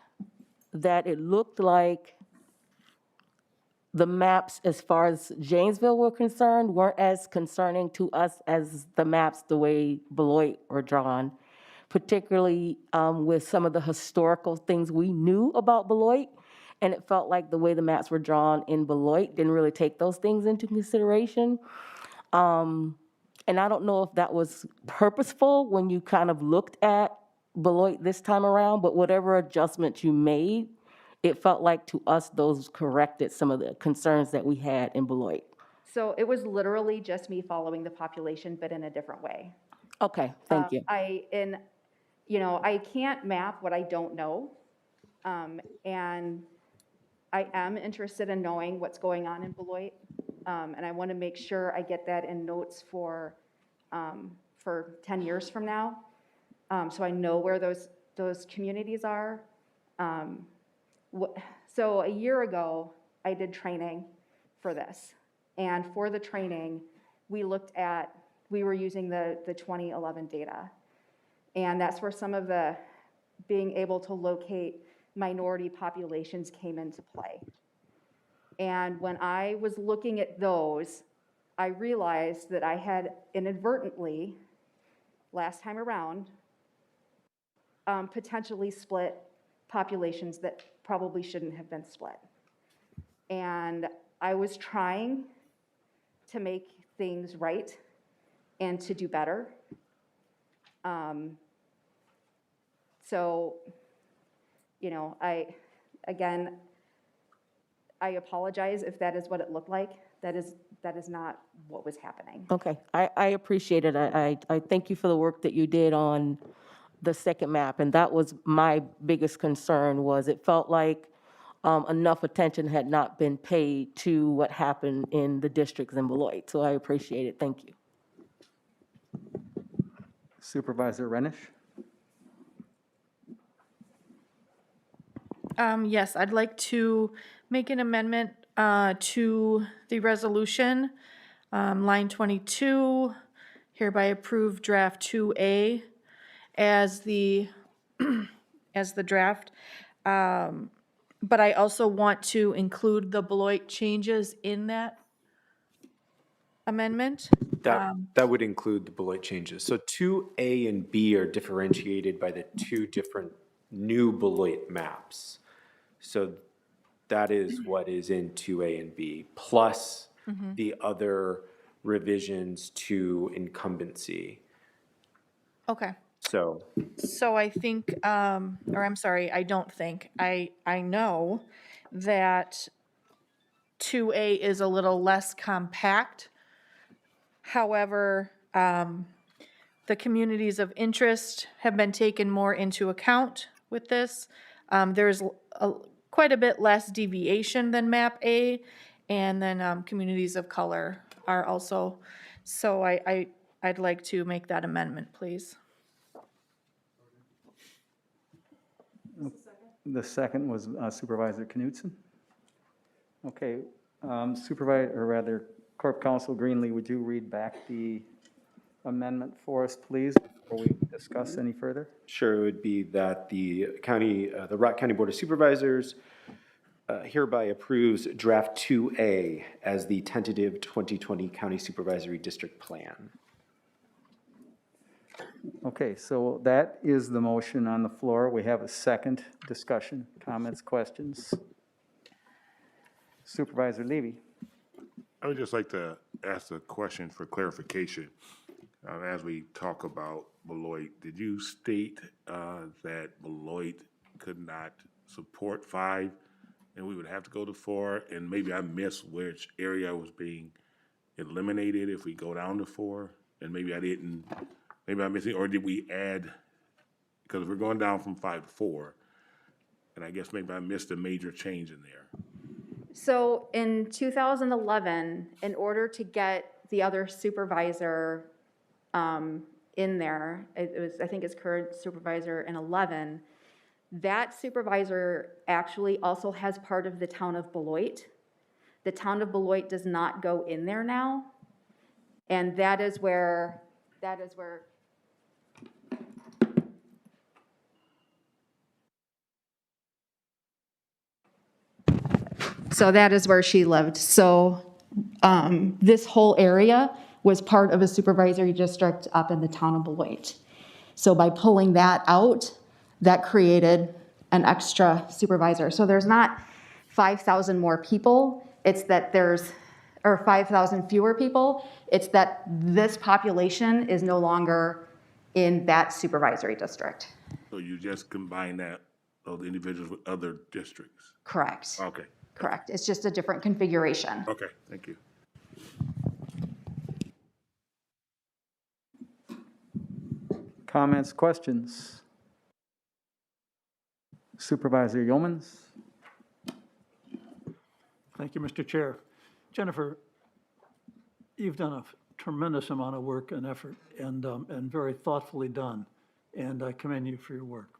that it looked like the maps as far as Janesville were concerned weren't as concerning to us as the maps the way Beloit were drawn, particularly with some of the historical things we knew about Beloit. And it felt like the way the maps were drawn in Beloit didn't really take those things into consideration. And I don't know if that was purposeful when you kind of looked at Beloit this time around, but whatever adjustments you made, it felt like to us those corrected some of the concerns that we had in Beloit. So it was literally just me following the population, but in a different way. Okay, thank you. I can't map what I don't know. And I am interested in knowing what's going on in Beloit. And I want to make sure I get that in notes for 10 years from now. So I know where those communities are. So a year ago, I did training for this. And for the training, we were using the 2011 data. And that's where some of the being able to locate minority populations came into play. And when I was looking at those, I realized that I had inadvertently, last time around, potentially split populations that probably shouldn't have been split. And I was trying to make things right and to do better. So, I apologize if that is what it looked like. That is not what was happening. Okay, I appreciate it. I thank you for the work that you did on the second map, and that was my biggest concern, was it felt like enough attention had not been paid to what happened in the districts in Beloit. So I appreciate it. Thank you. Supervisor Renish? Yes, I'd like to make an amendment to the resolution. Line 22, hereby approve draft 2A as the, as the draft. But I also want to include the Beloit changes in that amendment. That would include the Beloit changes. So 2A and B are differentiated by the two different new Beloit maps. So that is what is in 2A and B, plus the other revisions to incumbency. Okay. So So I think, or I'm sorry, I don't think, I know that 2A is a little less compact. However, the communities of interest have been taken more into account with this. There's quite a bit less deviation than map A, and then communities of color are also, so I'd like to make that amendment, please. The second was Supervisor Knudsen. Okay, Supervisor, or rather, Corp Counsel Greenlee, would you read back the amendment for us, please, before we discuss any further? Sure, it would be that the county, the Rock County Board of Supervisors hereby approves draft 2A as the tentative 2020 County Supervisory District Plan. Okay, so that is the motion on the floor. We have a second discussion, comments, questions. Supervisor Levy. I would just like to ask a question for clarification. As we talk about Beloit, did you state that Beloit could not support 5 and we would have to go to 4? And maybe I missed which area was being eliminated if we go down to 4? And maybe I didn't, maybe I'm missing, or did we add, because we're going down from 5 to 4, and I guess maybe I missed a major change in there. So in 2011, in order to get the other supervisor in there, it was, I think it's current supervisor in 11, that supervisor actually also has part of the town of Beloit. The town of Beloit does not go in there now, and that is where. So that is where she lived. So this whole area was part of a supervisory district up in the town of Beloit. So by pulling that out, that created an extra supervisor. So there's not 5,000 more people. It's that there's, or 5,000 fewer people. It's that this population is no longer in that supervisory district. So you just combine that, those individuals with other districts? Correct. Okay. Correct. It's just a different configuration. Okay, thank you. Comments, questions? Supervisor Yeomans. Thank you, Mr. Chair. Jennifer, you've done a tremendous amount of work and effort and very thoughtfully done, and I commend you for your work.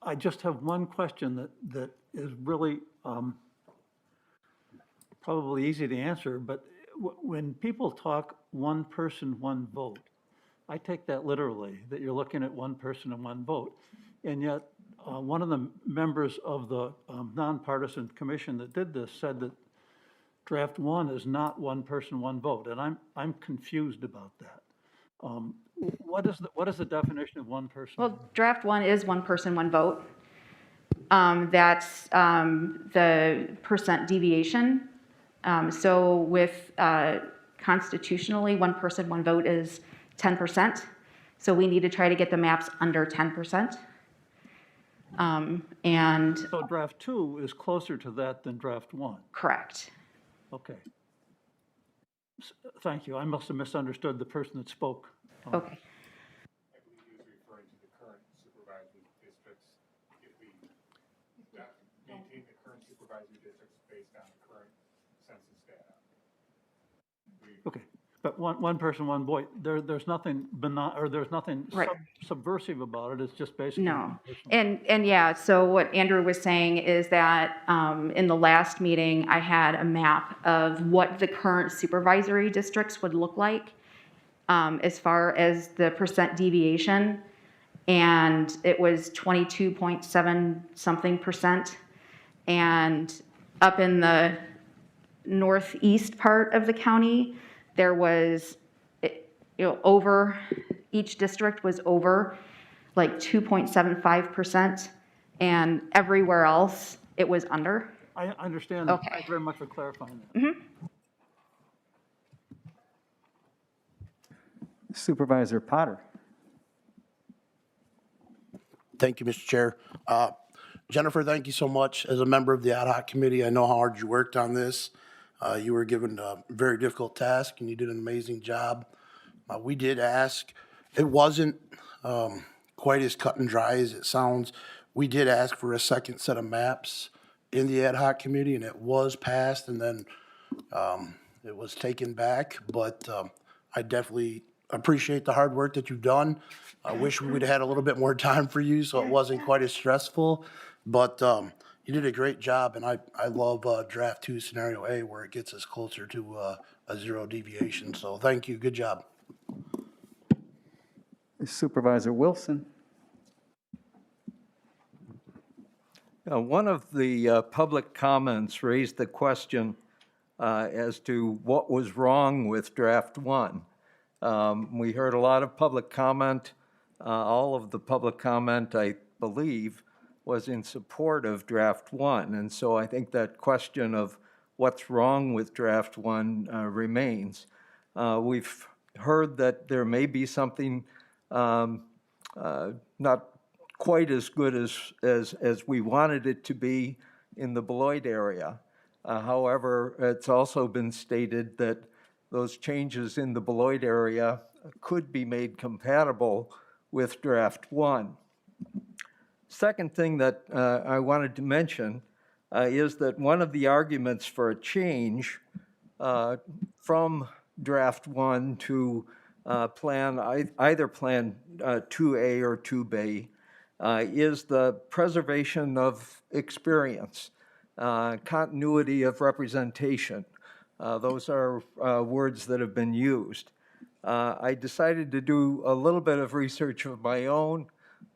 I just have one question that is really probably easy to answer, but when people talk one person, one vote, I take that literally, that you're looking at one person and one vote. And yet, one of the members of the nonpartisan commission that did this said that draft 1 is not one person, one vote, and I'm confused about that. What is the definition of one person? Well, draft 1 is one person, one vote. That's the percent deviation. So with constitutionally, one person, one vote is 10%. So we need to try to get the maps under 10%. And So draft 2 is closer to that than draft 1. correct. Okay. Thank you. I must have misunderstood the person that spoke. Okay. I believe he was referring to the current supervisory districts. If we maintain the current supervisory districts based on the current census data. Okay, but one person, one vote, there's nothing there's nothing Right. subversive about it, it's just basically. No. And yeah, so what Andrew was saying is that in the last meeting, I had a map of what the current supervisory districts would look like as far as the percent deviation. And it was 22.7 something percent. And up in the northeast part of the county, there was, over, each district was over like 2.75%, and everywhere else, it was under. I understand. Okay. Thank you very much for clarifying that. Mm-hmm. Supervisor Potter. Thank you, Mr. Chair. Jennifer, thank you so much. As a member of the ad hoc committee, I know how hard you worked on this. You were given a very difficult task, and you did an amazing job. We did ask it wasn't quite as cut and dry as it sounds. We did ask for a second set of maps in the ad hoc committee, and it was passed, and then it was taken back. But I definitely appreciate the hard work that you've done. I wish we would have had a little bit more time for you, so it wasn't quite as stressful. But you did a great job, and I love draft 2 scenario A, where it gets us closer to a zero deviation. So thank you. Good job. Supervisor Wilson. One of the public comments raised the question as to what was wrong with draft 1. We heard a lot of public comment. All of the public comment, I believe, was in support of draft 1. And so I think that question of what's wrong with draft 1 remains. We've heard that there may be something not quite as good as we wanted it to be in the Beloit area. However, it's also been stated that those changes in the Beloit area could be made compatible with draft 1. Second thing that I wanted to mention is that one of the arguments for a change from draft 1 to either plan 2A or 2B is the preservation of experience, continuity of representation. Those are words that have been used. I decided to do a little bit of research of my own,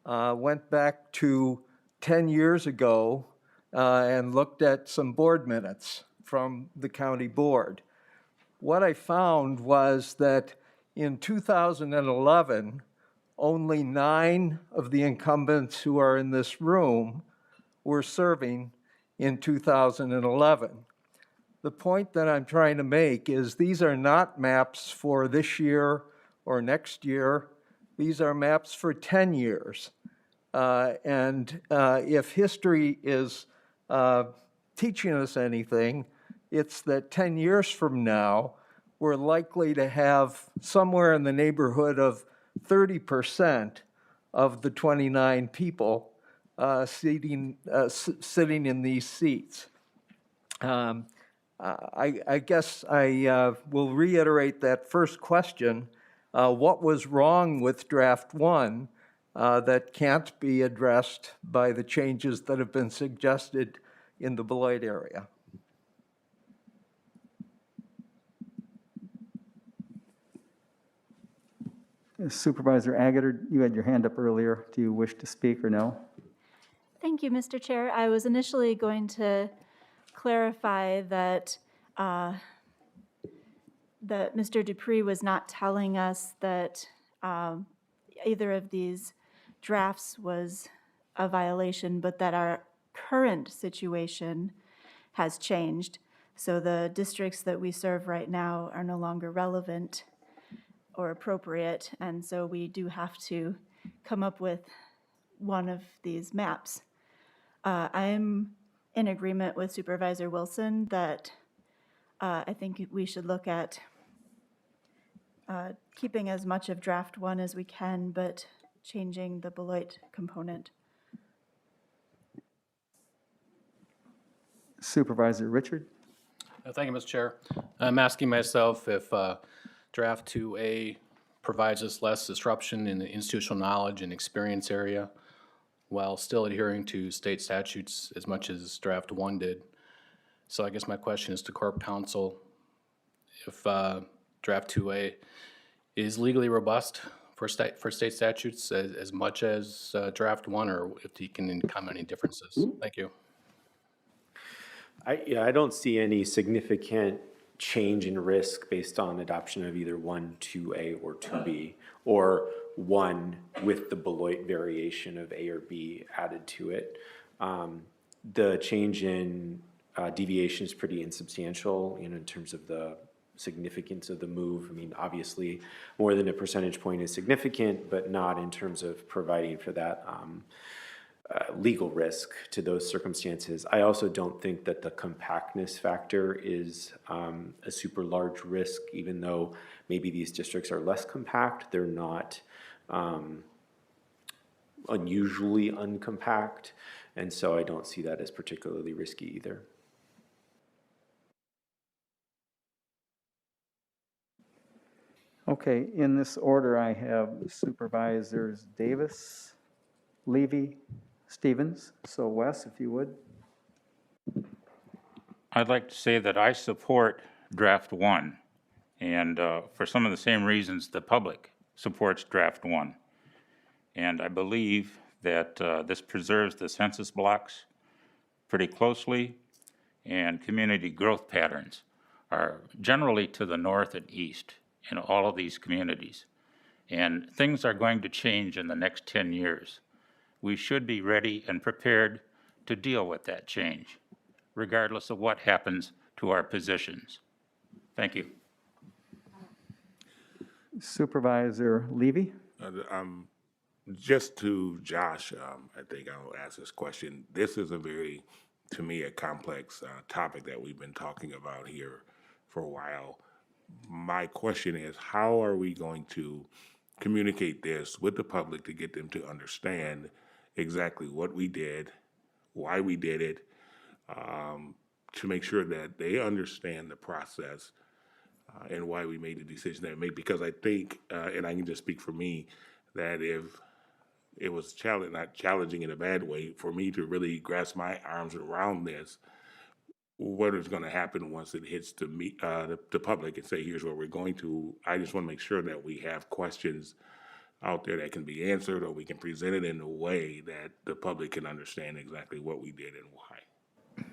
went back to 10 years ago and looked at some board minutes from the county board. What I found was that in 2011, only 9 of the incumbents who are in this room were serving in 2011. The point that I'm trying to make is these are not maps for this year or next year. These are maps for 10 years. And if history is teaching us anything, it's that 10 years from now, we're likely to have somewhere in the neighborhood of 30% of the 29 people sitting in these seats. I guess I will reiterate that first question. What was wrong with draft 1 that can't be addressed by the changes that have been suggested in the Beloit area? Supervisor Agater, you had your hand up earlier. Do you wish to speak or no? Thank you, Mr. Chair. I was initially going to clarify that that Mr. Dupree was not telling us that either of these drafts was a violation, but that our current situation has changed. So the districts that we serve right now are no longer relevant or appropriate, and so we do have to come up with one of these maps. I'm in agreement with Supervisor Wilson that I think we should look at keeping as much of draft 1 as we can, but changing the Beloit component. Supervisor Richard? Thank you, Mr. Chair. I'm asking myself if draft 2A provides us less disruption in the institutional knowledge and experience area while still adhering to state statutes as much as draft 1 did. So I guess my question is to Corp Counsel, if draft 2A is legally robust for state statutes as much as draft 1, or if he can comment any differences. Thank you. I don't see any significant change in risk based on adoption of either 1, 2A, or 2B, or 1 with the Beloit variation of A or B added to it. The change in deviation is pretty insubstantial, in terms of the significance of the move. I mean, obviously, more than a percentage point is significant, but not in terms of providing for that legal risk to those circumstances. I also don't think that the compactness factor is a super large risk, even though maybe these districts are less compact. They're not unusually uncompact, and so I don't see that as particularly risky either. Okay, in this order, I have Supervisors Davis, Levy, Stevens. So Wes, if you would. I'd like to say that I support draft one, and for some of the same reasons the public supports draft one. And I believe that this preserves the census blocks pretty closely, and community growth patterns are generally to the north and east in all of these communities. And things are going to change in the next 10 years. We should be ready and prepared to deal with that change, regardless of what happens to our positions. Thank you. Supervisor Levy. Just to Josh, I think I'll ask this question. This is a very, to me, a complex topic that we've been talking about here for a while. My question is, how are we going to communicate this with the public to get them to understand exactly what we did, why we did it, to make sure that they understand the process and why we made the decision that we made? Because I think, and I can just speak for me, that if it was not challenging in a bad way, for me to really grasp my arms around this, what is going to happen once it hits the public and say, here's what we're going to. I just want to make sure that we have questions out there that can be answered, or we can present it in a way that the public can understand exactly what we did and why.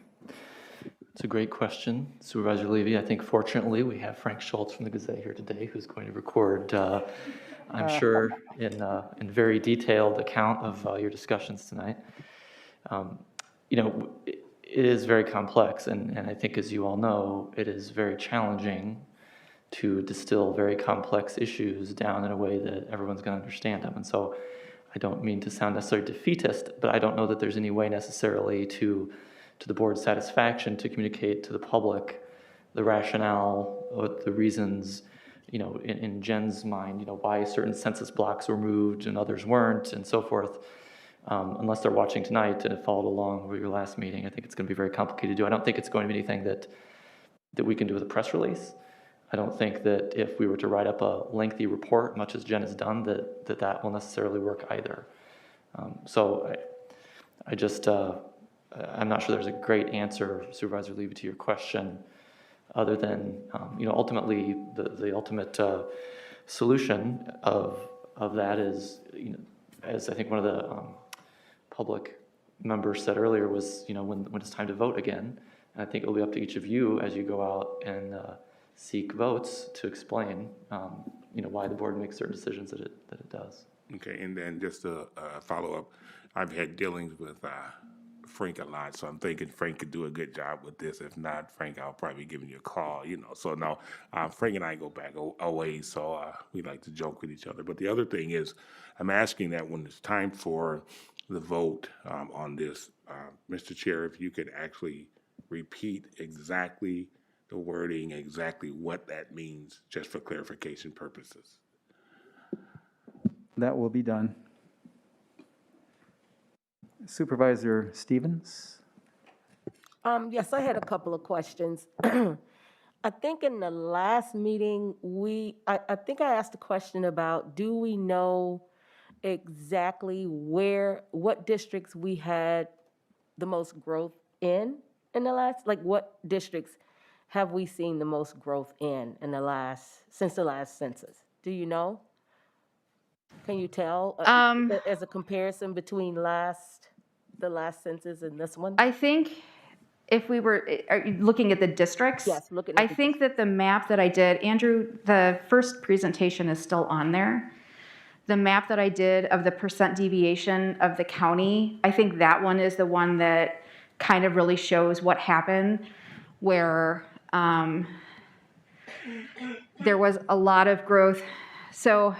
It's a great question, Supervisor Levy. I think fortunately we have Frank Schultz from the Gazette here today, who's going to record, I'm sure, in very detailed account of your discussions tonight. It is very complex, and I think, as you all know, it is very challenging to distill very complex issues down in a way that everyone's going to understand them. And so I don't mean to sound necessarily defeatist, but I don't know that there's any way necessarily to the board's satisfaction to communicate to the public the rationale, the reasons, in Jen's mind, why certain census blocks were moved and others weren't, and so forth. Unless they're watching tonight and have followed along with your last meeting, I think it's going to be very complicated to do. I don't think it's going to be anything that we can do with a press release. I don't think that if we were to write up a lengthy report, much as Jen has done, that will necessarily work either. So I just, I'm not sure there's a great answer, Supervisor Levy, to your question, other than, ultimately the ultimate solution of that is, as I think one of the public members said earlier, was, when it's time to vote again. And I think it'll be up to each of you as you go out and seek votes to explain, why the board makes certain decisions that it does. Okay, and then just a follow-up. I've had dealings with Frank a lot, so I'm thinking Frank could do a good job with this. If not, Frank, I'll probably be giving you a call, So no, Frank and I go back a ways, so we like to joke with each other. But the other thing is, I'm asking that when it's time for the vote on this, Mr. Chair, if you could actually repeat exactly the wording, exactly what that means, just for clarification purposes. That will be done. Supervisor Stevens. Yes, I had a couple of questions. I think in the last meeting, I think I asked a question about, do we know exactly what districts we had the most growth in the last, what districts have we seen the most growth in since the last census? Do you know? Can you tell as a comparison between the last census and this one? I think if we were are you looking at the districts, Yes, looking at I think that the map that I did, Andrew, the first presentation is still on there. The map that I did of the percent deviation of the county, I think that one is the one that kind of really shows what happened, where there was a lot of growth. So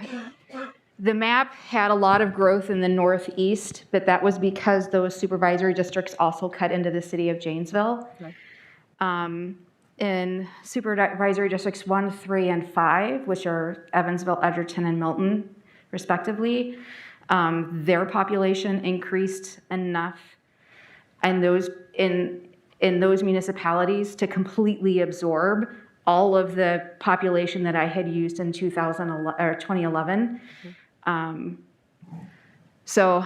the map had a lot of growth in the northeast, but that was because those supervisory districts also cut into the city of Janesville. Okay. In supervisory districts 1, 3, and 5, which are Evansville, Edgerton, and Milton, respectively. Their population increased enough and in those municipalities to completely absorb all of the population that I had used in 2011. So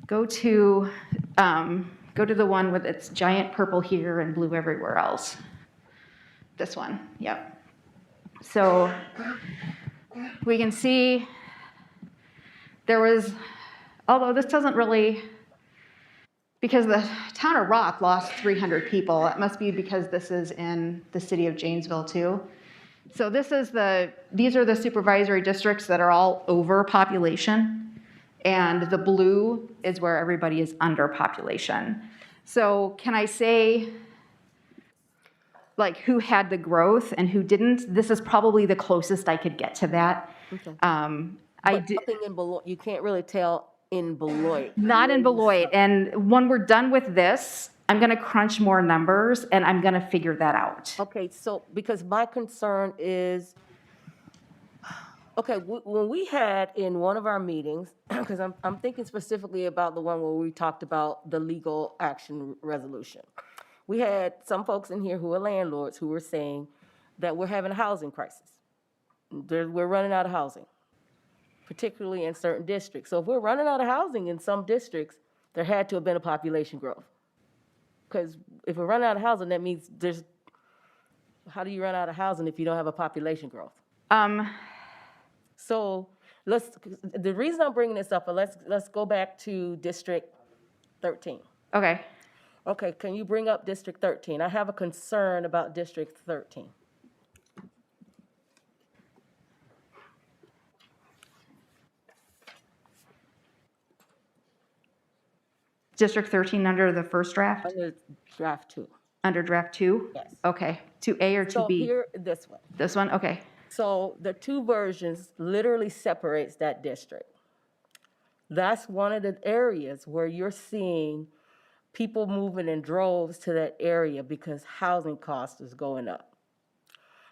go to the one with its giant purple here and blue everywhere else. This one, yep. So we can see there was, although this doesn't really, because the town of Rock lost 300 people, it must be because this is in the city of Janesville too. So these are the supervisory districts that are all over population, and the blue is where everybody is under population. So can I say, like, who had the growth and who didn't? This is probably the closest I could get to that. Okay. But nothing in Beloit, you can't really tell in Beloit. not in Beloit. And when we're done with this, I'm going to crunch more numbers and I'm going to figure that out. Okay, so, because my concern is, okay, when we had in one of our meetings, because I'm thinking specifically about the one where we talked about the legal action resolution. We had some folks in here who are landlords who were saying that we're having a housing crisis. We're running out of housing, particularly in certain districts. So if we're running out of housing in some districts, there had to have been a population growth. Because if we're running out of housing, that means how do you run out of housing if you don't have a population growth? So the reason I'm bringing this up, let's go back to District 13. Okay. Okay, can you bring up District 13? I have a concern about District 13. District 13 under the first draft? Under draft 2. Under draft 2? Yes. Okay. 2A or 2B? So here, this one. This one? Okay. So the two versions literally separates that district. That's one of the areas where you're seeing people moving in droves to that area because housing cost is going up.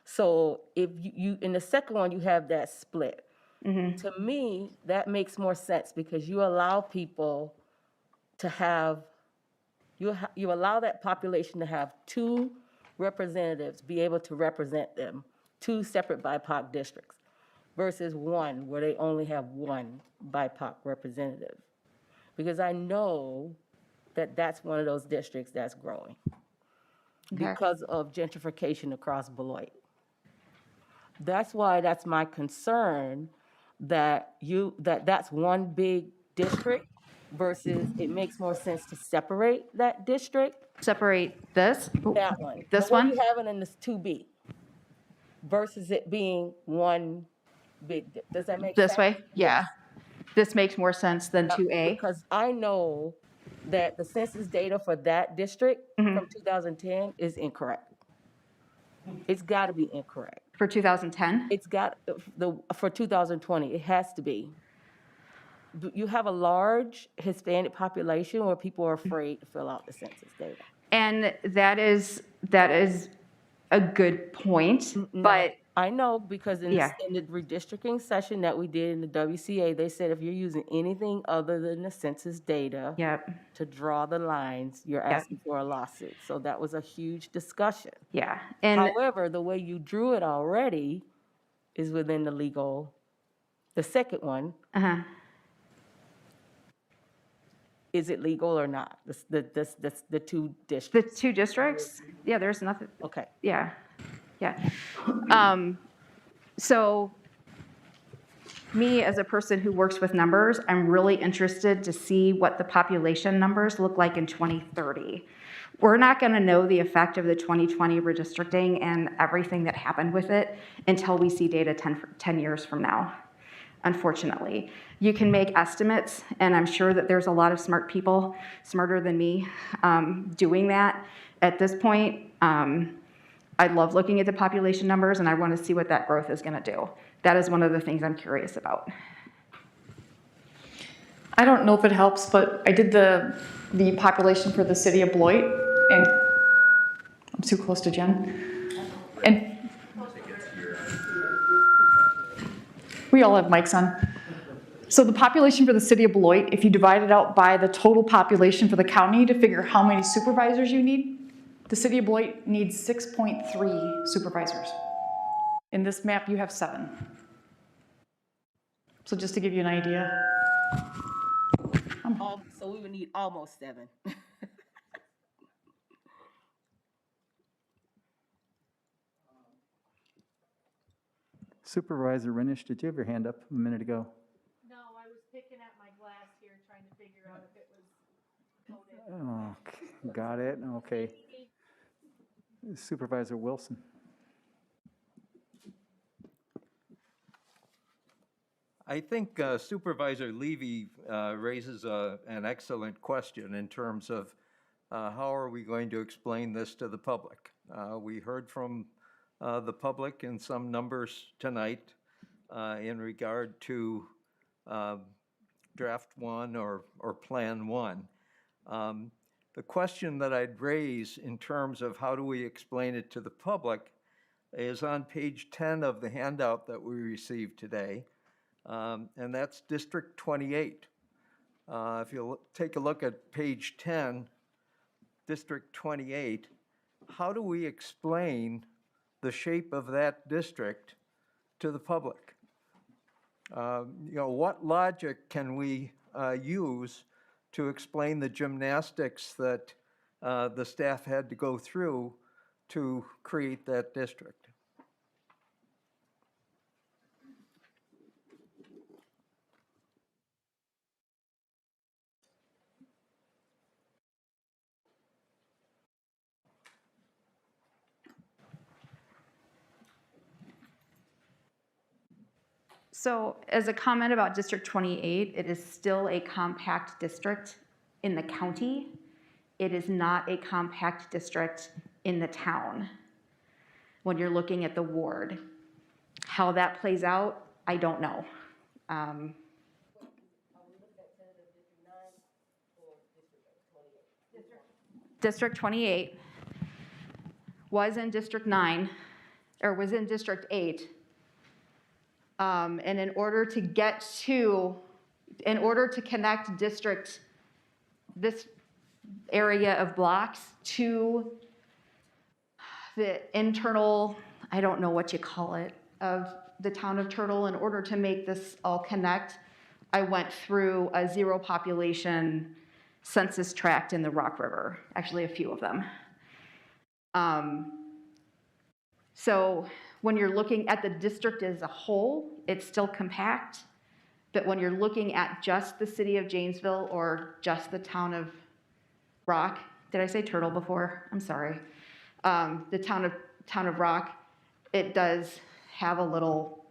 So if you in the second one, you have that split. Mm-hmm. To me, that makes more sense because you allow people to have, you allow that population to have two representatives be able to represent them, two separate BIPOC districts, versus one where they only have one BIPOC representative. Because I know that that's one of those districts that's growing because of gentrification across Beloit. That's why that's my concern that that's one big district versus it makes more sense to separate that district. Separate this? That one. This the one one? you have it in this 2B versus it being one big, does that make sense? This way? Yeah. This makes more sense than 2A? Because I know that the census data for that district from 2010 is incorrect. It's got to be incorrect. For 2010? It's got, for 2020, it has to be. You have a large Hispanic population where people are afraid to fill out the census data. And that is a good point, but I know because in the redistricting session that we did in the WCA, they said if you're using anything other than the census data to draw the lines, you're asking for a lawsuit. So that was a huge discussion. Yeah. And however, the way you drew it already is within the legal, the second one. Is it legal or not? The two districts. The two districts? Yeah, there's nothing. Okay. Yeah. Yeah. So me as a person who works with numbers, I'm really interested to see what the population numbers look like in 2030. We're not going to know the effect of the 2020 redistricting and everything that happened with it until we see data 10 years from now, unfortunately. You can make estimates, and I'm sure that there's a lot of smart people, smarter than me, doing that. At this point, I love looking at the population numbers, and I want to see what that growth is going to do. That is one of the things I'm curious about. I don't know if it helps, but I did the population for the city of Beloit, and I'm too close to Jen. And we all have mics on. So the population for the city of Beloit, if you divide it out by the total population for the county to figure how many supervisors you need, the city of Beloit needs 6.3 supervisors. In this map, you have 7. So just to give you an idea. So we would need almost 7. Supervisor Rinish, did you have your hand up a minute ago? No, I was picking at my glass here, trying to figure out if it was Oh, got it, okay. Supervisor Wilson. I think Supervisor Levy raises an excellent question in terms of how are we going to explain this to the public? We heard from the public in some numbers tonight in regard to draft 1 or plan 1. The question that I'd raise in terms of how do we explain it to the public is on page 10 of the handout that we received today. And that's District 28. If you take a look at page 10, District 28, how do we explain the shape of that district to the public? What logic can we use to explain the gymnastics that the staff had to go through to create that district? So as a comment about District 28, it is still a compact district in the county. It is not a compact district in the town when you're looking at the ward. How that plays out, I don't know. District 28 was in District 9, or was in District 8. And in order to connect this area of blocks to the internal, I don't know what you call it, of the town of Turtle, in order to make this all connect, I went through a zero population census tract in the Rock River, actually a few of them. So when you're looking at the district as a whole, it's still compact, but when you're looking at just the city of Janesville or just the town of Rock, did I say Turtle before? I'm sorry. The town of Rock, it does have a little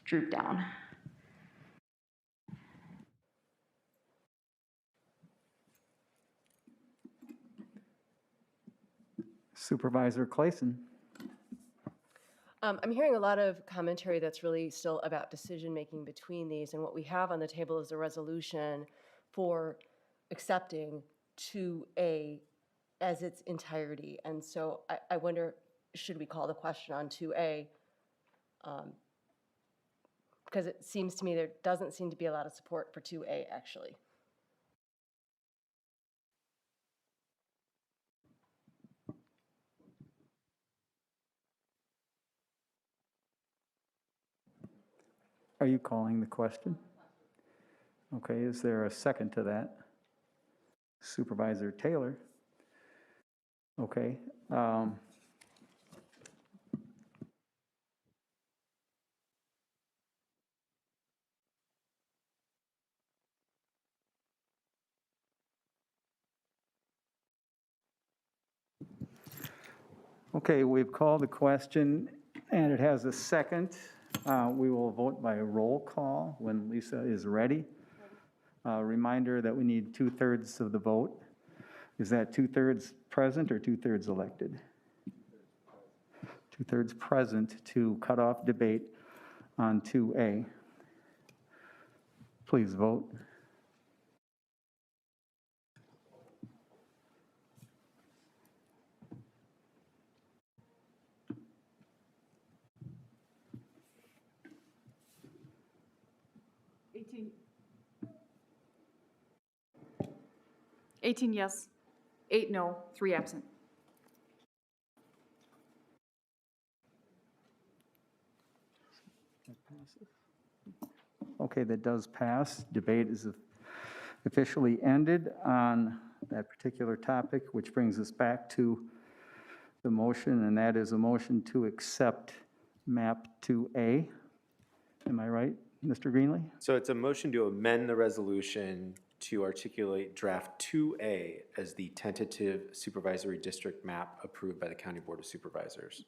droop down. Supervisor Clayson. I'm hearing a lot of commentary that's really still about decision-making between these, and what we have on the table is a resolution for accepting 2A as its entirety. And so I wonder, should we call the question on 2A? Because it seems to me there doesn't seem to be a lot of support for 2A, actually. Are you calling the question? Okay, is there a second to that? Supervisor Taylor? Okay. Okay, we've called the question and it has a second. We will vote by roll call when Lisa is ready. Reminder that we need 2/3 of the vote. Is that 2/3 present or 2/3 elected? 2/3 present to cut off debate on 2A. Please vote. 18 yes, 8 no, 3 absent. Okay, that does pass. Debate is officially ended on that particular topic, which brings us back to the motion, and that is a motion to accept map 2A. Am I right, Mr. Greenlee? So it's a motion to amend the resolution to articulate draft 2A as the tentative supervisory district map approved by the County Board of Supervisors.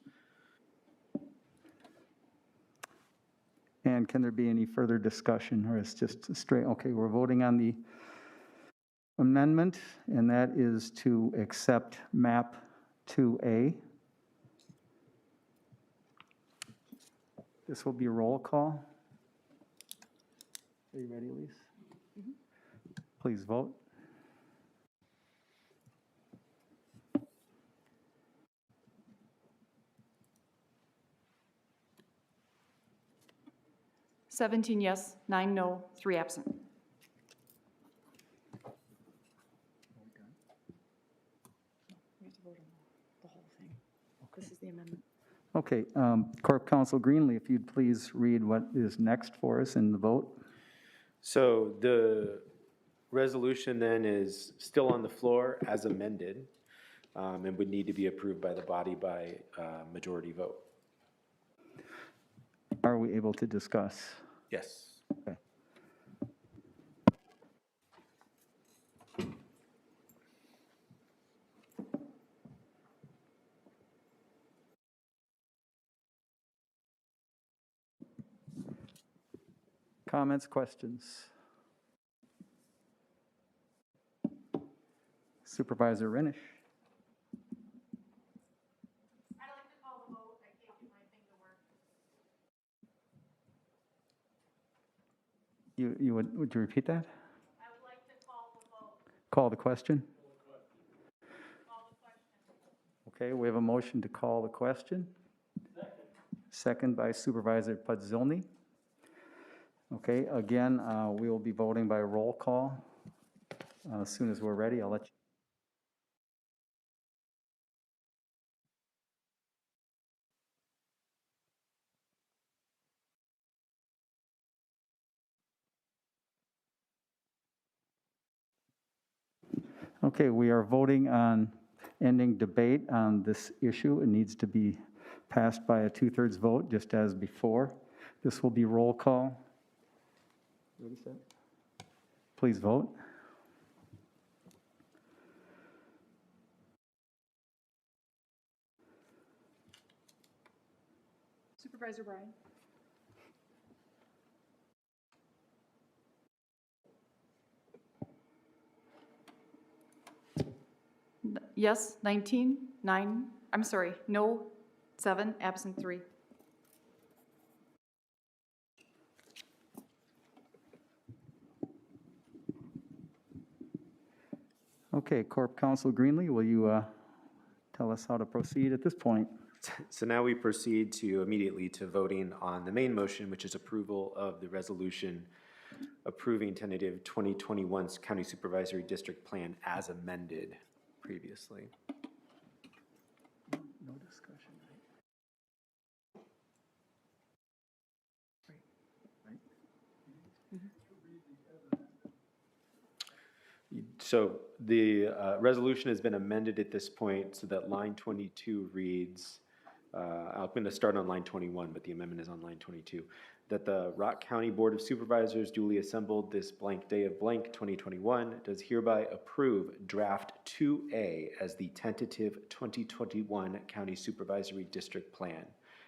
And can there be any further discussion, or it's just a straight, okay, we're voting on the amendment, and that is to accept map 2A. This will be a roll call. Are you ready, Elise? Please vote. Seventeen yes, 9 no, 3 absent. We have to vote on the whole thing. This is the amendment. Okay, Corp Counsel Greenlee, if you'd please read what is next for us in the vote. So the resolution then is still on the floor as amended, and would need to be approved by the body by majority vote. Are we able to discuss? Yes. Okay. Comments, questions? Supervisor Renish. I'd like to call the vote. I can't get my thing to work. Would you repeat that? I would like to call the vote. Call the question? Okay, we have a motion to call the question. Second by Supervisor Pudzilny. Okay, again, we will be voting by roll call. As soon as we're ready, I'll let you. Okay, we are voting on ending debate on this issue. It needs to be passed by a 2/3 vote, just as before. This will be roll call. Ready, set? Please vote. Supervisor Bryan? Yes, 19, 9, I'm sorry, no, 7, absent 3. Okay, Corp Counsel Greenlee, will you tell us how to proceed at this point? So now we proceed to immediately to voting on the main motion, which is approval of the resolution approving tentative 2021 County Supervisory District Plan as amended previously. No discussion. So the resolution has been amended at this point so that line 22 reads, I'm going to start on line 21, but the amendment is on line 22, that the Rock County Board of Supervisors duly assembled this blank day of blank 2021 does hereby approve draft 2A as the tentative 2021 County Supervisory District Plan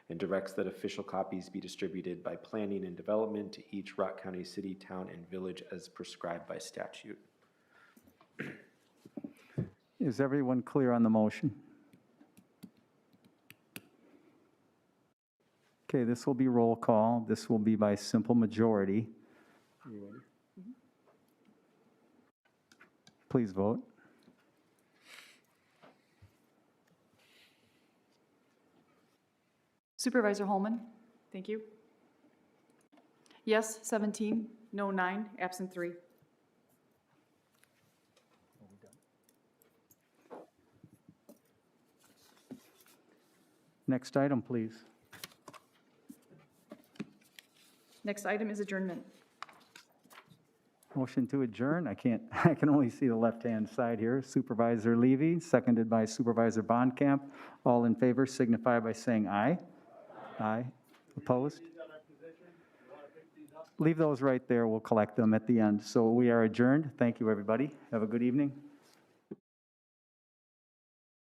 and directs that official copies be distributed by planning and development to each Rock County city, town, and village as prescribed by statute. Is everyone clear on the motion? Okay, this will be roll call. This will be by simple majority. Are you ready? Please vote. Supervisor Holman? Thank you. Yes, 17, No, 9, absent 3. Next item, please. Next item is adjournment. Motion to adjourn. I can only see the left-hand side here. Supervisor Levy, seconded by Supervisor Bonkamp. All in favor signify by saying aye. Aye. Opposed? Leave those right there. We'll collect them at the end. So we are adjourned. Thank you, everybody. Have a good evening.